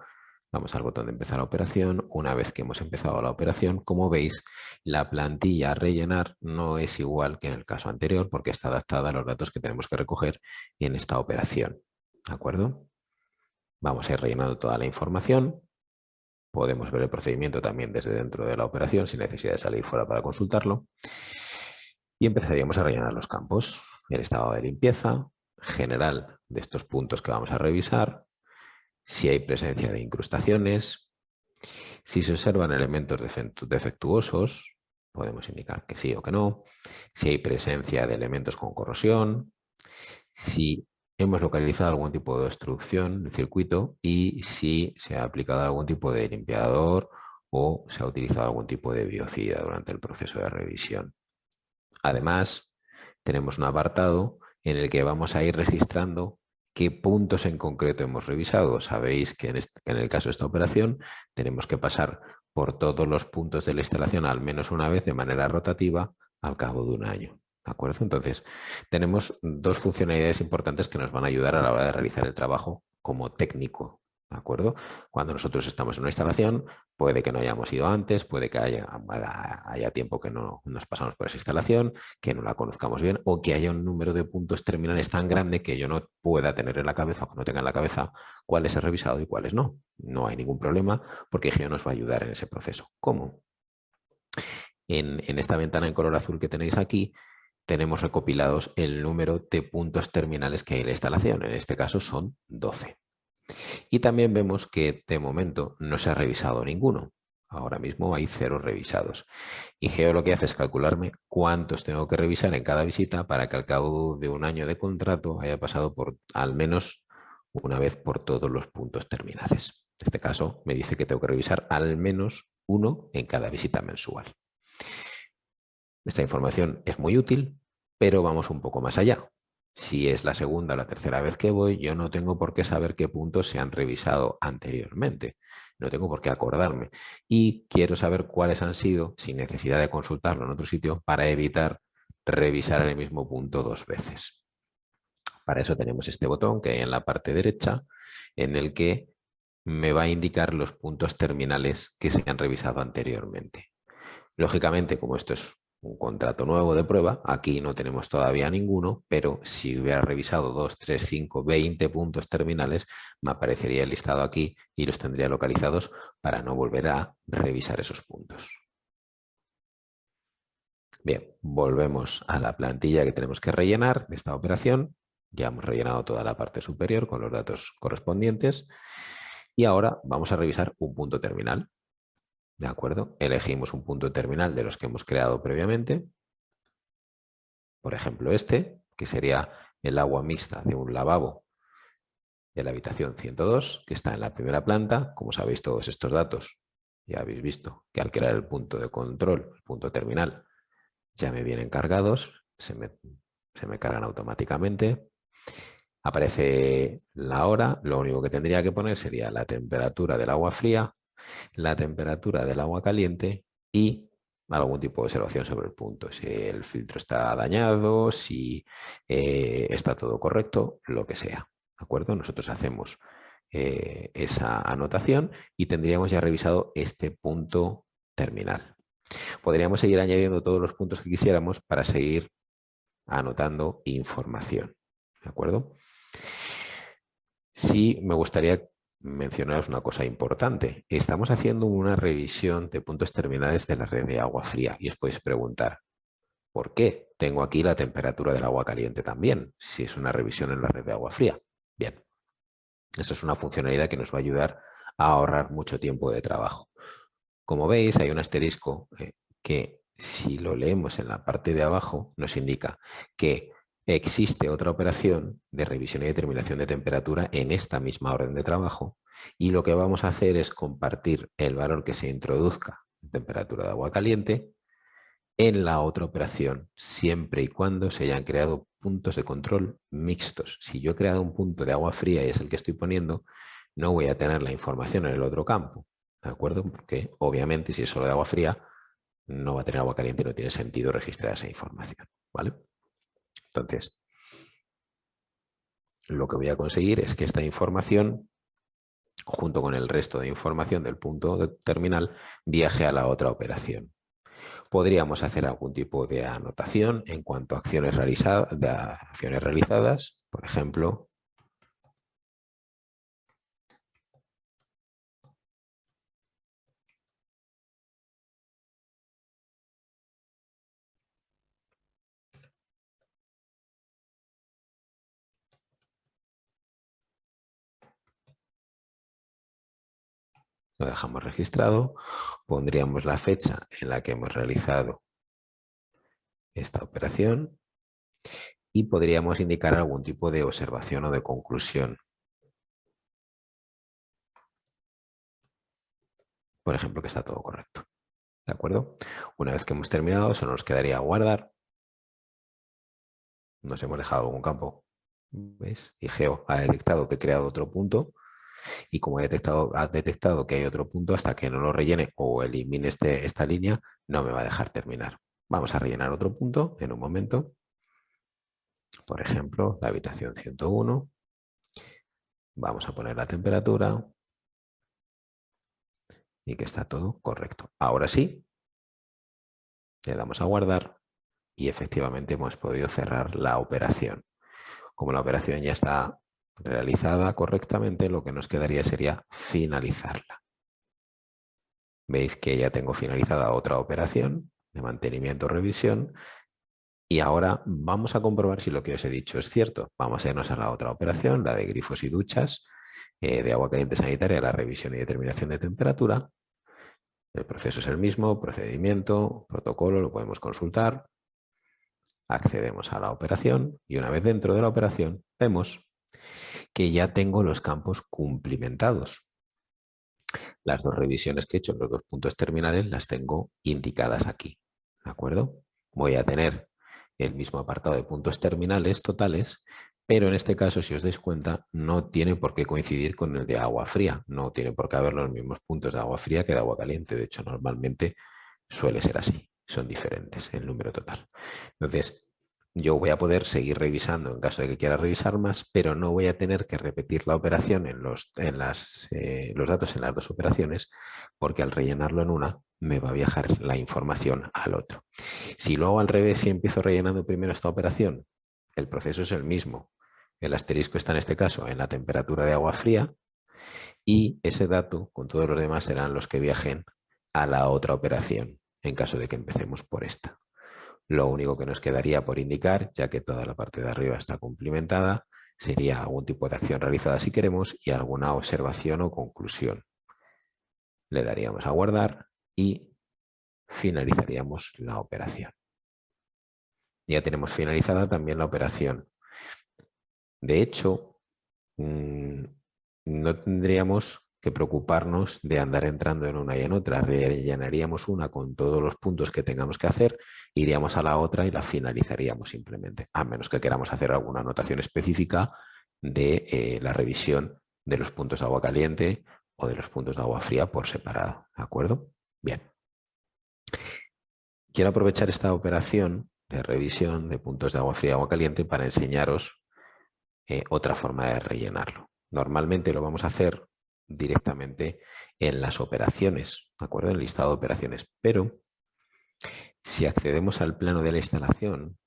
vamos al botón de empezar la operación. Una vez que hemos empezado la operación, como veis, la plantilla a rellenar no es igual que en el caso anterior porque está adaptada a los datos que tenemos que recoger en esta operación. ¿De acuerdo? Vamos a ir rellenando toda la información. Podemos ver el procedimiento también desde dentro de la operación sin necesidad de salir fuera para consultarlo. Y empezaríamos a rellenar los campos. El estado de limpieza general de estos puntos que vamos a revisar, si hay presencia de incrustaciones, si se observan elementos defectuosos, podemos indicar que sí o que no, si hay presencia de elementos con corrosión, si hemos localizado algún tipo de obstrucción en el circuito y si se ha aplicado algún tipo de limpiador o se ha utilizado algún tipo de biocida durante el proceso de revisión. Además, tenemos un apartado en el que vamos a ir registrando qué puntos en concreto hemos revisado. Sabéis que en el caso de esta operación tenemos que pasar por todos los puntos de la instalación al menos una vez de manera rotativa al cabo de un año. ¿De acuerdo? Entonces, tenemos dos funcionalidades importantes que nos van a ayudar a la hora de realizar el trabajo como técnico. ¿De acuerdo? Cuando nosotros estamos en una instalación, puede que no hayamos ido antes, puede que haya tiempo que no nos pasamos por esa instalación, que no la conozcamos bien o que haya un número de puntos terminales tan grande que yo no pueda tener en la cabeza o que no tenga en la cabeza cuáles he revisado y cuáles no. No hay ningún problema porque Geo nos va a ayudar en ese proceso. ¿Cómo? En esta ventana en color azul que tenéis aquí, tenemos recopilados el número de puntos terminales que hay en la instalación. En este caso son 12. Y también vemos que de momento no se ha revisado ninguno. Ahora mismo hay 0 revisados. Y Geo lo que hace es calcularme cuántos tengo que revisar en cada visita para que al cabo de un año de contrato haya pasado por al menos una vez por todos los puntos terminales. En este caso me dice que tengo que revisar al menos uno en cada visita mensual. Esta información es muy útil, pero vamos un poco más allá. Si es la segunda o la tercera vez que voy, yo no tengo por qué saber qué puntos se han revisado anteriormente. No tengo por qué acordarme. Y quiero saber cuáles han sido, sin necesidad de consultarlo en otro sitio, para evitar revisar el mismo punto 2 veces. Para eso tenemos este botón que hay en la parte derecha, en el que me va a indicar los puntos terminales que se han revisado anteriormente. Lógicamente, como esto es un contrato nuevo de prueba, aquí no tenemos todavía ninguno, pero si hubiera revisado 2, 3, 5, 20 puntos terminales, me aparecería el listado aquí y los tendría localizados para no volver a revisar esos puntos. Bien, volvemos a la plantilla que tenemos que rellenar de esta operación. Ya hemos rellenado toda la parte superior con los datos correspondientes y ahora vamos a revisar un punto terminal. ¿De acuerdo? Elegimos un punto terminal de los que hemos creado previamente. Por ejemplo, este, que sería el agua mixta de un lavabo de la habitación 102, que está en la primera planta. Como sabéis todos estos datos, ya habéis visto que al crear el punto de control, el punto terminal, ya me vienen cargados, se me cargan automáticamente. Aparece la hora, lo único que tendría que poner sería la temperatura del agua fría, la temperatura del agua caliente y algún tipo de observación sobre el punto. Si el filtro está dañado, si está todo correcto, lo que sea. ¿De acuerdo? Nosotros hacemos esa anotación y tendríamos ya revisado este punto terminal. Podríamos seguir añadiendo todos los puntos que quisiéramos para seguir anotando información. ¿De acuerdo? Sí, me gustaría mencionaros una cosa importante. Estamos haciendo una revisión de puntos terminales de la red de agua fría y os podéis preguntar, ¿por qué tengo aquí la temperatura del agua caliente también, si es una revisión en la red de agua fría? Bien, eso es una funcionalidad que nos va a ayudar a ahorrar mucho tiempo de trabajo. Como veis, hay un asterisco que si lo leemos en la parte de abajo nos indica que existe otra operación de revisión y determinación de temperatura en esta misma orden de trabajo y lo que vamos a hacer es compartir el valor que se introduzca en temperatura de agua caliente en la otra operación siempre y cuando se hayan creado puntos de control mixtos. Si yo he creado un punto de agua fría y es el que estoy poniendo, no voy a tener la información en el otro campo, ¿de acuerdo? Porque obviamente si es solo de agua fría no va a tener agua caliente y no tiene sentido registrar esa información, ¿vale? Entonces, lo que voy a conseguir es que esta información, junto con el resto de información del punto de terminal, viaje a la otra operación. Podríamos hacer algún tipo de anotación en cuanto a acciones realizadas, por ejemplo, lo dejamos registrado, pondríamos la fecha en la que hemos realizado esta operación y podríamos indicar algún tipo de observación o de conclusión. Por ejemplo, que está todo correcto. ¿De acuerdo? Una vez que hemos terminado, solo nos quedaría guardar. Nos hemos dejado algún campo. ¿Veis? Y Geo ha detectado que he creado otro punto. Y como ha detectado que hay otro punto, hasta que no lo rellene o elimine esta línea, no me va a dejar terminar. Vamos a rellenar otro punto en un momento. Por ejemplo, la habitación 101. Vamos a poner la temperatura y que está todo correcto. Ahora sí, le damos a guardar y efectivamente hemos podido cerrar la operación. Como la operación ya está realizada correctamente, lo que nos quedaría sería finalizarla. Veis que ya tengo finalizada otra operación de mantenimiento o revisión y ahora vamos a comprobar si lo que os he dicho es cierto. Vamos a irnos a la otra operación, la de grifos y duchas, de agua caliente sanitaria, la revisión y determinación de temperatura. El proceso es el mismo, procedimiento, protocolo, lo podemos consultar. Accedemos a la operación y una vez dentro de la operación vemos que ya tengo los campos cumplimentados. Las dos revisiones que he hecho en los dos puntos terminales las tengo indicadas aquí. ¿De acuerdo? Voy a tener el mismo apartado de puntos terminales totales, pero en este caso, si os dais cuenta, no tiene por qué coincidir con el de agua fría. No tiene por qué haber los mismos puntos de agua fría que de agua caliente. De hecho, normalmente suele ser así. Son diferentes el número total. Entonces, yo voy a poder seguir revisando en caso de que quiera revisar más, pero no voy a tener que repetir la operación en los datos en las dos operaciones, porque al rellenarlo en una me va a viajar la información al otro. Si lo hago al revés y empiezo rellenando primero esta operación, el proceso es el mismo. El asterisco está en este caso en la temperatura de agua fría y ese dato con todos los demás serán los que viajen a la otra operación en caso de que empecemos por esta. Lo único que nos quedaría por indicar, ya que toda la parte de arriba está cumplimentada, sería algún tipo de acción realizada si queremos y alguna observación o conclusión. Le daríamos a guardar y finalizaríamos la operación. Ya tenemos finalizada también la operación. De hecho, no tendríamos que preocuparnos de andar entrando en una y en otra. Rellenaríamos una con todos los puntos que tengamos que hacer, iríamos a la otra y la finalizaríamos simplemente, a menos que queramos hacer alguna anotación específica de la revisión de los puntos de agua caliente o de los puntos de agua fría por separado. ¿De acuerdo? Bien. Quiero aprovechar esta operación de revisión de puntos de agua fría y agua caliente para enseñaros otra forma de rellenarlo. Normalmente lo vamos a hacer directamente en las operaciones, ¿de acuerdo? En el listado de operaciones. Pero si accedemos al plano de la instalación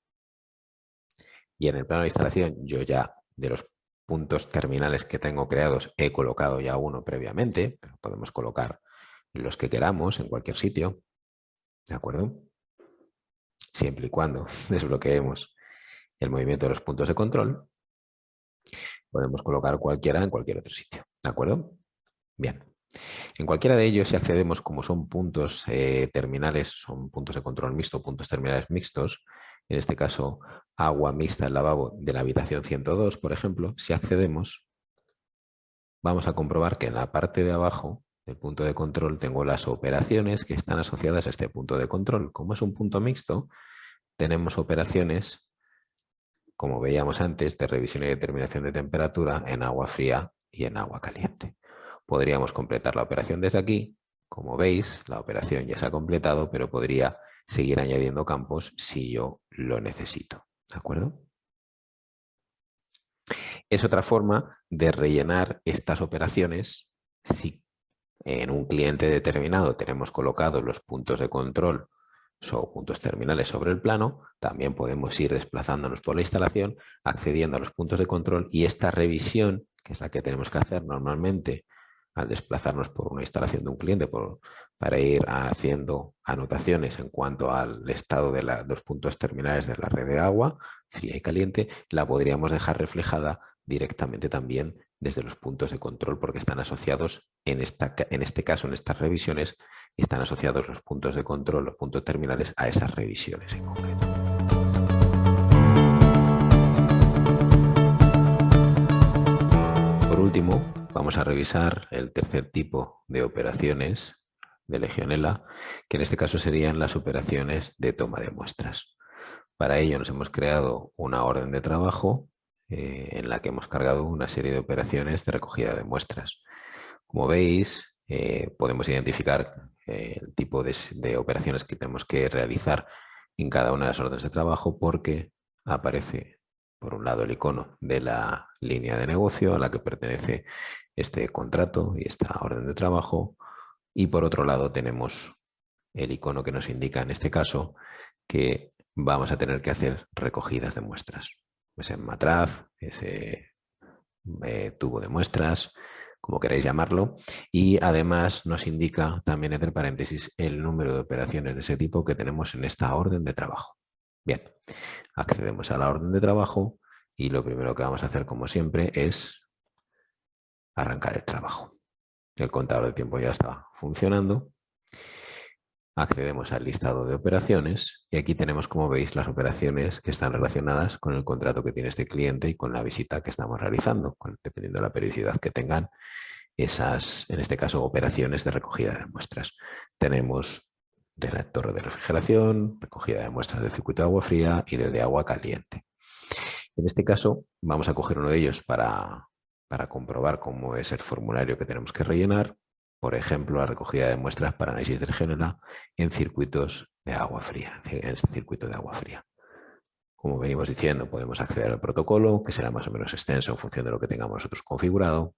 y en el plano de instalación yo ya de los puntos terminales que tengo creados he colocado ya uno previamente, pero podemos colocar los que queramos en cualquier sitio, ¿de acuerdo? Siempre y cuando desbloqueemos el movimiento de los puntos de control, podemos colocar cualquiera en cualquier otro sitio, ¿de acuerdo? Bien. En cualquiera de ellos, si accedemos, como son puntos terminales, son puntos de control mixto, puntos terminales mixtos, en este caso agua mixta, el lavabo de la habitación 102, por ejemplo, si accedemos, vamos a comprobar que en la parte de abajo del punto de control tengo las operaciones que están asociadas a este punto de control. Como es un punto mixto, tenemos operaciones, como veíamos antes, de revisión y determinación de temperatura en agua fría y en agua caliente. Podríamos completar la operación desde aquí. Como veis, la operación ya se ha completado, pero podría seguir añadiendo campos si yo lo necesito. ¿De acuerdo? Es otra forma de rellenar estas operaciones si en un cliente determinado tenemos colocados los puntos de control o puntos terminales sobre el plano, también podemos ir desplazándonos por la instalación, accediendo a los puntos de control y esta revisión, que es la que tenemos que hacer normalmente al desplazarnos por una instalación de un cliente para ir haciendo anotaciones en cuanto al estado de los puntos terminales de la red de agua, fría y caliente, la podríamos dejar reflejada directamente también desde los puntos de control porque están asociados, en este caso, en estas revisiones, están asociados los puntos de control, los puntos terminales a esas revisiones en concreto. último, vamos a revisar el tercer tipo de operaciones de Legionela, que en este caso serían las operaciones de toma de muestras. Para ello nos hemos creado una orden de trabajo en la que hemos cargado una serie de operaciones de recogida de muestras. Como veis, podemos identificar el tipo de operaciones que tenemos que realizar en cada una de las órdenes de trabajo porque aparece, por un lado, el icono de la línea de negocio a la que pertenece este contrato y esta orden de trabajo, y por otro lado tenemos el icono que nos indica en este caso que vamos a tener que hacer recogidas de muestras. Ese matraz, ese tubo de muestras, como queráis llamarlo, y además nos indica también entre paréntesis el número de operaciones de ese tipo que tenemos en esta orden de trabajo. Bien, accedemos a la orden de trabajo y lo primero que vamos a hacer, como siempre, es arrancar el trabajo. El contador de tiempo ya está funcionando. Accedemos al listado de operaciones y aquí tenemos, como veis, las operaciones que están relacionadas con el contrato que tiene este cliente y con la visita que estamos realizando, dependiendo de la periodicidad que tengan esas, en este caso, operaciones de recogida de muestras. Tenemos de la torre de refrigeración, recogida de muestras del circuito de agua fría y del de agua caliente. En este caso, vamos a coger uno de ellos para comprobar cómo es el formulario que tenemos que rellenar. Por ejemplo, la recogida de muestras para análisis de Legionela en circuitos de agua fría, en este circuito de agua fría. Como venimos diciendo, podemos acceder al protocolo, que será más o menos extenso en función de lo que tengamos nosotros configurado.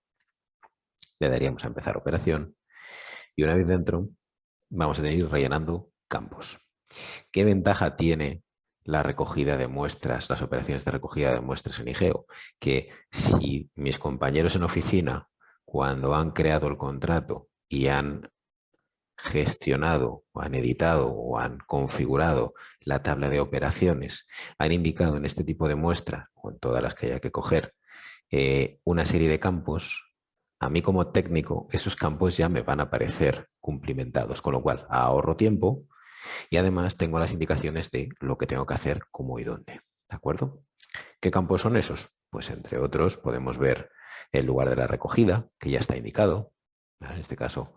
Le daríamos a empezar operación y una vez dentro vamos a ir rellenando campos. ¿Qué ventaja tiene la recogida de muestras, las operaciones de recogida de muestras en IGEO? Que si mis compañeros en oficina, cuando han creado el contrato y han gestionado o han editado o han configurado la tabla de operaciones, han indicado en este tipo de muestras o en todas las que haya que coger una serie de campos, a mí como técnico esos campos ya me van a aparecer cumplimentados, con lo cual ahorro tiempo y además tengo las indicaciones de lo que tengo que hacer, cómo y dónde. ¿De acuerdo? ¿Qué campos son esos? Pues entre otros podemos ver el lugar de la recogida, que ya está indicado. En este caso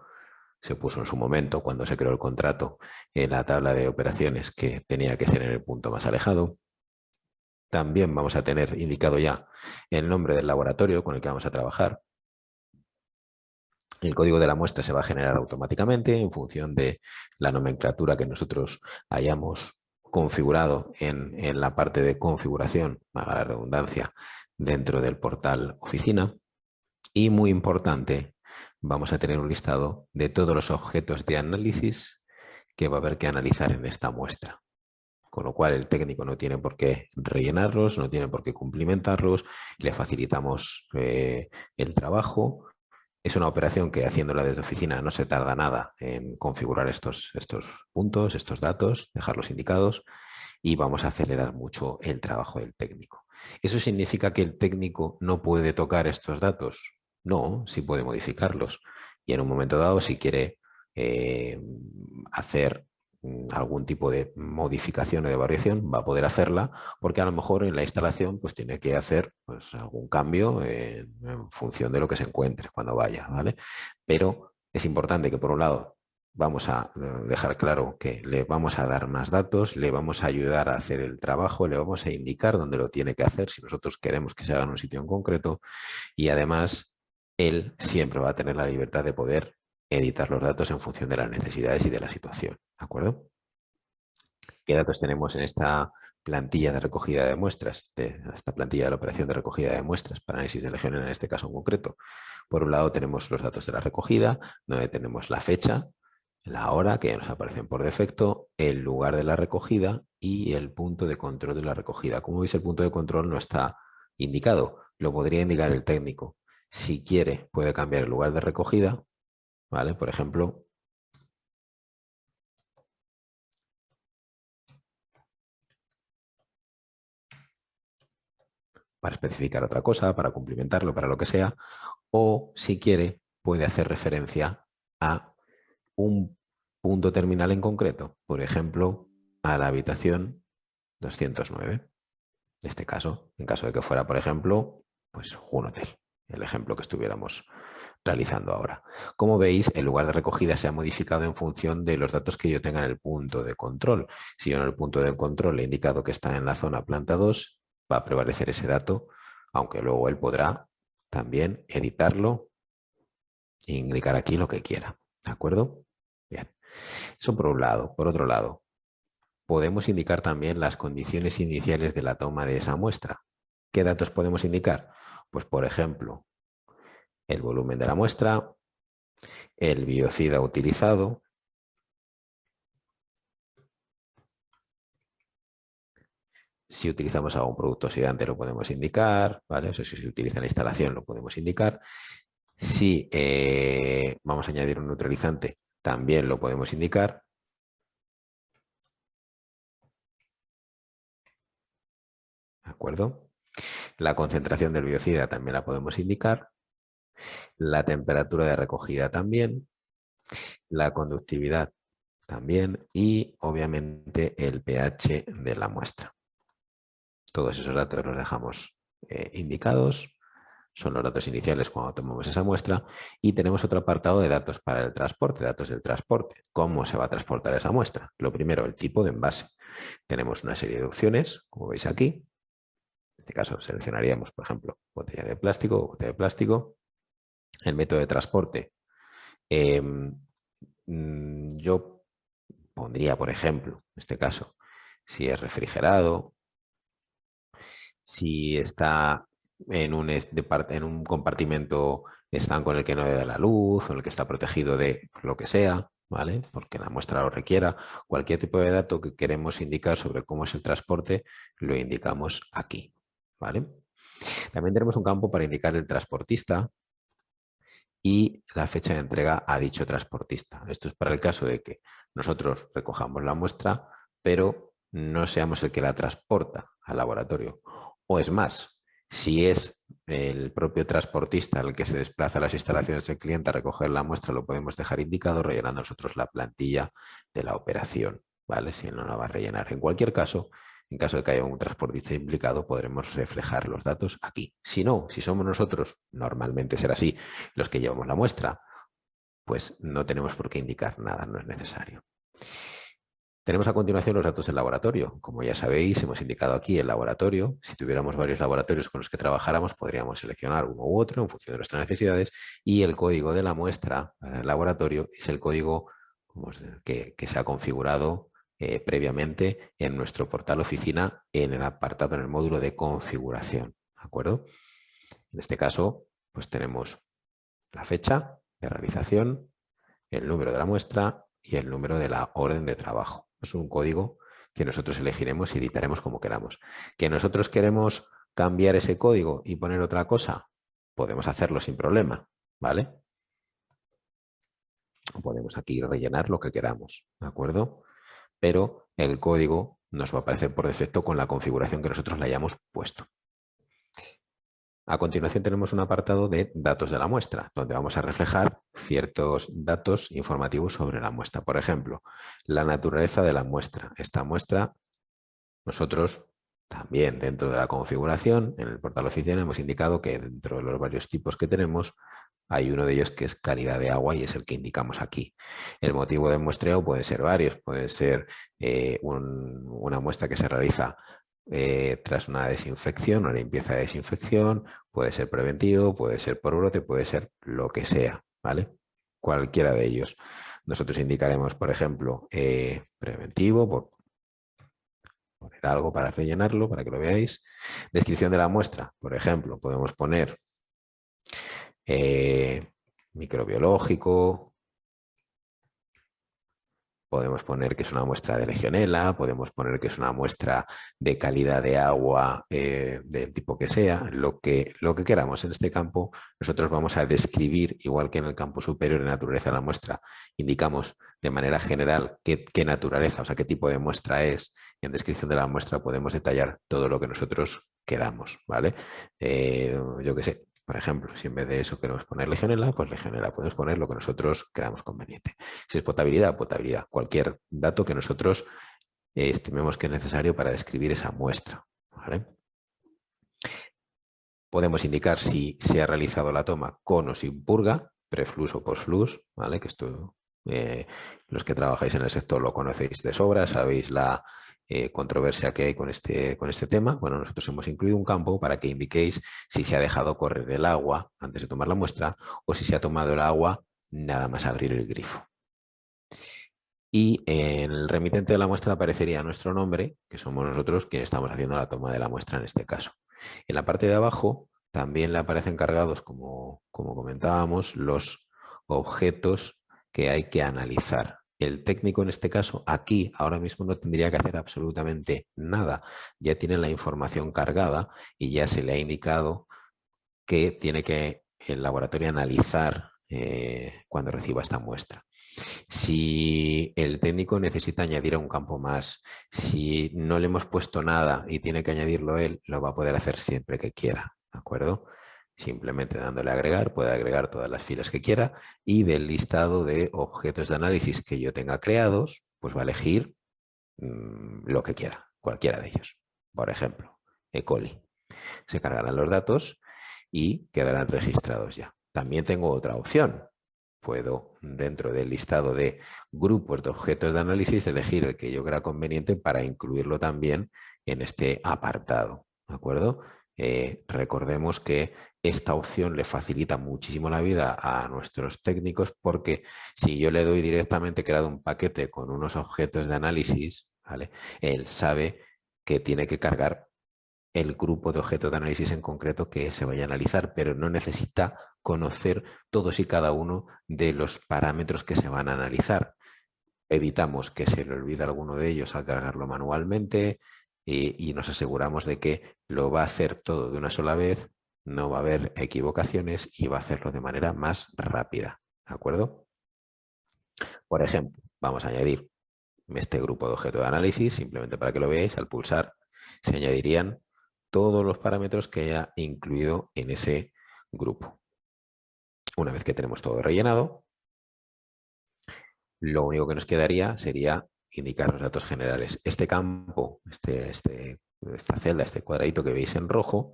se puso en su momento, cuando se creó el contrato, en la tabla de operaciones que tenía que ser en el punto más alejado. También vamos a tener indicado ya el nombre del laboratorio con el que vamos a trabajar. El código de la muestra se va a generar automáticamente en función de la nomenclatura que nosotros hayamos configurado en la parte de configuración, valga la redundancia, dentro del portal oficina. Y muy importante, vamos a tener un listado de todos los objetos de análisis que va a haber que analizar en esta muestra. Con lo cual el técnico no tiene por qué rellenarlos, no tiene por qué cumplimentarlos, le facilitamos el trabajo. Es una operación que haciéndola desde oficina no se tarda nada en configurar estos puntos, estos datos, dejarlos indicados y vamos a acelerar mucho el trabajo del técnico. ¿Eso significa que el técnico no puede tocar estos datos? No, sí puede modificarlos. Y en un momento dado, si quiere hacer algún tipo de modificación o de variación, va a poder hacerla, porque a lo mejor en la instalación pues tiene que hacer pues, algún cambio en función de lo que se encuentre cuando vaya, ¿vale? Pero es importante que por un lado vamos a dejar claro que le vamos a dar más datos, le vamos a ayudar a hacer el trabajo, le vamos a indicar dónde lo tiene que hacer si nosotros queremos que se haga en un sitio en concreto y además él siempre va a tener la libertad de poder editar los datos en función de las necesidades y de la situación, ¿de acuerdo? ¿Qué datos tenemos en esta plantilla de recogida de muestras, de esta plantilla de la operación de recogida de muestras para análisis de Legionela en este caso en concreto? Por un lado tenemos los datos de la recogida, donde tenemos la fecha, la hora, que ya nos aparecen por defecto, el lugar de la recogida y el punto de control de la recogida. Como veis, el punto de control no está indicado, lo podría indicar el técnico. Si quiere, puede cambiar el lugar de recogida, ¿vale? Por ejemplo, para especificar otra cosa, para cumplimentarlo, para lo que sea, o si quiere, puede hacer referencia a un punto terminal en concreto, por ejemplo, a la habitación 209. En este caso, en caso de que fuera, por ejemplo, pues un hotel. el ejemplo que estuviéramos realizando ahora. Como veis, el lugar de recogida se ha modificado en función de los datos que yo tenga en el punto de control. Si yo en el punto de control he indicado que está en la zona planta 2, va a prevalecer ese dato, aunque luego él podrá también editarlo e indicar aquí lo que quiera. ¿De acuerdo? Bien. Eso por un lado. Por otro lado, podemos indicar también las condiciones iniciales de la toma de esa muestra. ¿Qué datos podemos indicar? Pues, por ejemplo, el volumen de la muestra, el biocida utilizado, si utilizamos algún producto oxidante lo podemos indicar, ¿vale? O sea, si se utiliza en la instalación lo podemos indicar. Si vamos a añadir un neutralizante, también lo podemos indicar. ¿De acuerdo? La concentración del biocida también la podemos indicar. La temperatura de recogida también. La conductividad también. Y obviamente el pH de la muestra. Todos esos datos los dejamos indicados. Son los datos iniciales cuando tomamos esa muestra, y tenemos otro apartado de datos para el transporte, datos del transporte. ¿Cómo se va a transportar esa muestra? Lo primero, el tipo de envase. Tenemos una serie de opciones, como veis aquí. En este caso seleccionaríamos, por ejemplo, botella de plástico o botella de plástico. El método de transporte. Yo pondría, por ejemplo, en este caso, si es refrigerado, si está en un compartimento estanco en el que no le da la luz o en el que está protegido de lo que sea, ¿vale? Porque la muestra lo requiera. Cualquier tipo de dato que queremos indicar sobre cómo es el transporte, lo indicamos aquí, ¿vale? También tenemos un campo para indicar el transportista y la fecha de entrega a dicho transportista. Esto es para el caso de que nosotros recojamos la muestra, pero no seamos el que la transporta al laboratorio. O es más, si es el propio transportista el que se desplaza a las instalaciones del cliente a recoger la muestra, lo podemos dejar indicado rellenando nosotros la plantilla de la operación, ¿vale? Si él no la va a rellenar. En cualquier caso, en caso de que haya un transportista implicado, podremos reflejar los datos aquí. Si no, si somos nosotros, normalmente será así, los que llevamos la muestra, pues no tenemos por qué indicar nada, no es necesario. Tenemos a continuación los datos del laboratorio. Como ya sabéis, hemos indicado aquí el laboratorio. Si tuviéramos varios laboratorios con los que trabajáramos, podríamos seleccionar uno u otro en función de nuestras necesidades, y el código de la muestra para el laboratorio es el código que se ha configurado previamente en nuestro portal oficina en el apartado, en el módulo de configuración. ¿De acuerdo? En este caso, pues tenemos la fecha de realización, el número de la muestra y el número de la orden de trabajo. Es un código que nosotros elegiremos y editaremos como queramos. ¿Que nosotros queremos cambiar ese código y poner otra cosa? Podemos hacerlo sin problema, ¿vale? Podemos aquí rellenar lo que queramos, ¿de acuerdo? Pero el código nos va a aparecer por defecto con la configuración que nosotros le hayamos puesto. A continuación tenemos un apartado de datos de la muestra, donde vamos a reflejar ciertos datos informativos sobre la muestra. Por ejemplo, la naturaleza de la muestra. Esta muestra, nosotros también dentro de la configuración, en el portal oficina, hemos indicado que dentro de los varios tipos que tenemos, hay uno de ellos que es calidad de agua y es el que indicamos aquí. El motivo de muestreo puede ser varios, puede ser una muestra que se realiza tras una desinfección, una limpieza de desinfección, puede ser preventivo, puede ser por brote, puede ser lo que sea, ¿vale? Cualquiera de ellos. Nosotros indicaremos, por ejemplo, preventivo, por poner algo para rellenarlo, para que lo veáis. Descripción de la muestra, por ejemplo, podemos poner microbiológico, podemos poner que es una muestra de legionela, podemos poner que es una muestra de calidad de agua del tipo que sea, lo que queramos. En este campo nosotros vamos a describir, igual que en el campo superior en naturaleza de la muestra, indicamos de manera general qué naturaleza, o sea, qué tipo de muestra es. Y en descripción de la muestra podemos detallar todo lo que nosotros queramos, ¿vale? Yo qué sé. Por ejemplo, si en vez de eso queremos poner legionela, pues legionela, podemos poner lo que nosotros creamos conveniente. Si es potabilidad, potabilidad. Cualquier dato que nosotros estimemos que es necesario para describir esa muestra, ¿vale? Podemos indicar si se ha realizado la toma con o sin purga, preflux o postflux, ¿vale? Que esto los que trabajáis en el sector lo conocéis de sobra, sabéis la controversia que hay con este tema. Bueno, nosotros hemos incluido un campo para que indiquéis si se ha dejado correr el agua antes de tomar la muestra o si se ha tomado el agua nada más abrir el grifo. Y en el remitente de la muestra aparecería nuestro nombre, que somos nosotros quienes estamos haciendo la toma de la muestra en este caso. En la parte de abajo también le aparecen cargados, como comentábamos, los objetos que hay que analizar. El técnico en este caso, aquí, ahora mismo no tendría que hacer absolutamente nada. Ya tiene la información cargada y ya se le ha indicado que tiene que el laboratorio analizar cuando reciba esta muestra. Si el técnico necesita añadir a un campo más, si no le hemos puesto nada y tiene que añadirlo él, lo va a poder hacer siempre que quiera, ¿de acuerdo? Simplemente dándole a agregar, puede agregar todas las filas que quiera y del listado de objetos de análisis que yo tenga creados, pues va a elegir lo que quiera, cualquiera de ellos. Por ejemplo, E. coli. Se cargarán los datos y quedarán registrados ya. También tengo otra opción. Puedo, dentro del listado de grupos de objetos de análisis, elegir el que yo crea conveniente para incluirlo también en este apartado. ¿De acuerdo? Recordemos que esta opción le facilita muchísimo la vida a nuestros técnicos porque si yo le doy directamente creado un paquete con unos objetos de análisis, ¿vale? Él sabe que tiene que cargar el grupo de objetos de análisis en concreto que se vaya a analizar, pero no necesita conocer todos y cada uno de los parámetros que se van a analizar. Evitamos que se le olvide alguno de ellos al cargarlo manualmente y nos aseguramos de que lo va a hacer todo de una sola vez, no va a haber equivocaciones y va a hacerlo de manera más rápida. ¿De acuerdo? Por ejemplo, vamos a añadir este grupo de objeto de análisis, simplemente para que lo veáis, al pulsar se añadirían todos los parámetros que haya incluido en ese grupo. Una vez que tenemos todo rellenado, lo único que nos quedaría sería indicar los datos generales. Este campo, esta celda, este cuadradito que veis en rojo,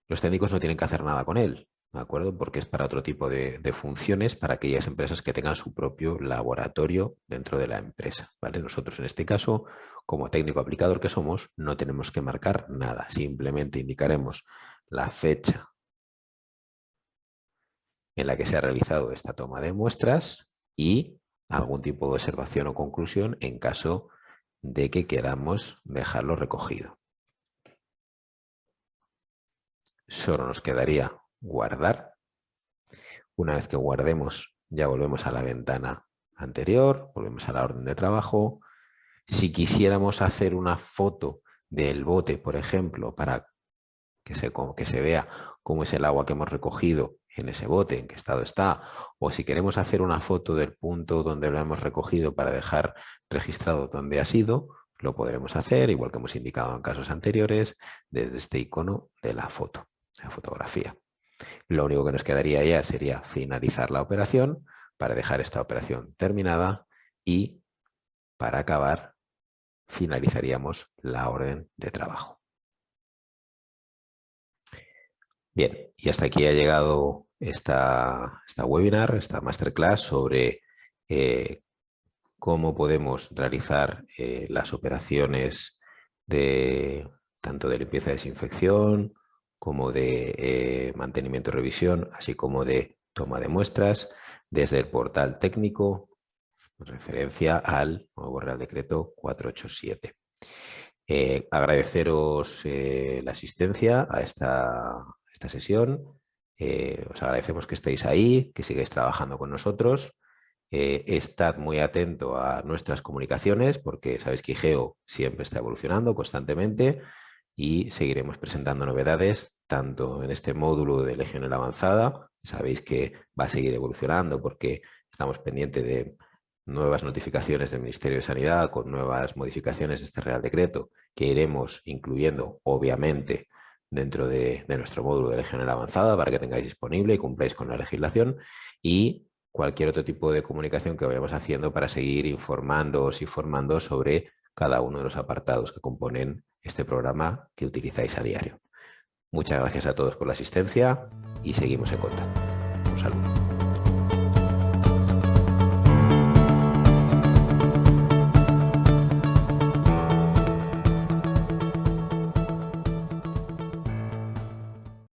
los técnicos no tienen que hacer nada con él, ¿de acuerdo? Porque es para otro tipo de funciones, para aquellas empresas que tengan su propio laboratorio dentro de la empresa, ¿vale? Nosotros en este caso, como técnico aplicador que somos, no tenemos que marcar nada, simplemente indicaremos la fecha en la que se ha realizado esta toma de muestras y algún tipo de observación o conclusión en caso de que queramos dejarlo recogido. Solo nos quedaría guardar. Una vez que guardemos, ya volvemos a la ventana anterior, volvemos a la orden de trabajo. Si quisiéramos hacer una foto del bote, por ejemplo, para que se vea cómo es el agua que hemos recogido en ese bote, en qué estado está, o si queremos hacer una foto del punto donde lo hemos recogido para dejar registrado dónde ha sido, lo podremos hacer, igual que hemos indicado en casos anteriores, desde este icono de la foto, la fotografía. Lo único que nos quedaría ya sería finalizar la operación para dejar esta operación terminada y para acabar finalizaríamos la orden de trabajo. Bien, y hasta aquí ha llegado esta webinar, esta masterclass sobre cómo podemos realizar las operaciones tanto de limpieza y desinfección como de mantenimiento y revisión, así como de toma de muestras desde el portal técnico, referencia al nuevo Real Decreto 487. Agradeceros la asistencia a esta sesión. Os agradecemos que estéis ahí, que sigáis trabajando con nosotros. Estad muy atento a nuestras comunicaciones porque sabéis que IGEO siempre está evolucionando constantemente y seguiremos presentando novedades tanto en este módulo de Legionela Avanzada. Sabéis que va a seguir evolucionando porque estamos pendientes de nuevas notificaciones del Ministerio de Sanidad con nuevas modificaciones de este Real Decreto que iremos incluyendo, obviamente, dentro de nuestro módulo de Legionela Avanzada para que tengáis disponible y cumpláis con la legislación y cualquier otro tipo de comunicación que vayamos haciendo para seguir informándoos y formando sobre cada uno de los apartados que componen este programa que utilizáis a diario. Muchas gracias a todos por la asistencia y seguimos en contacto. Un saludo.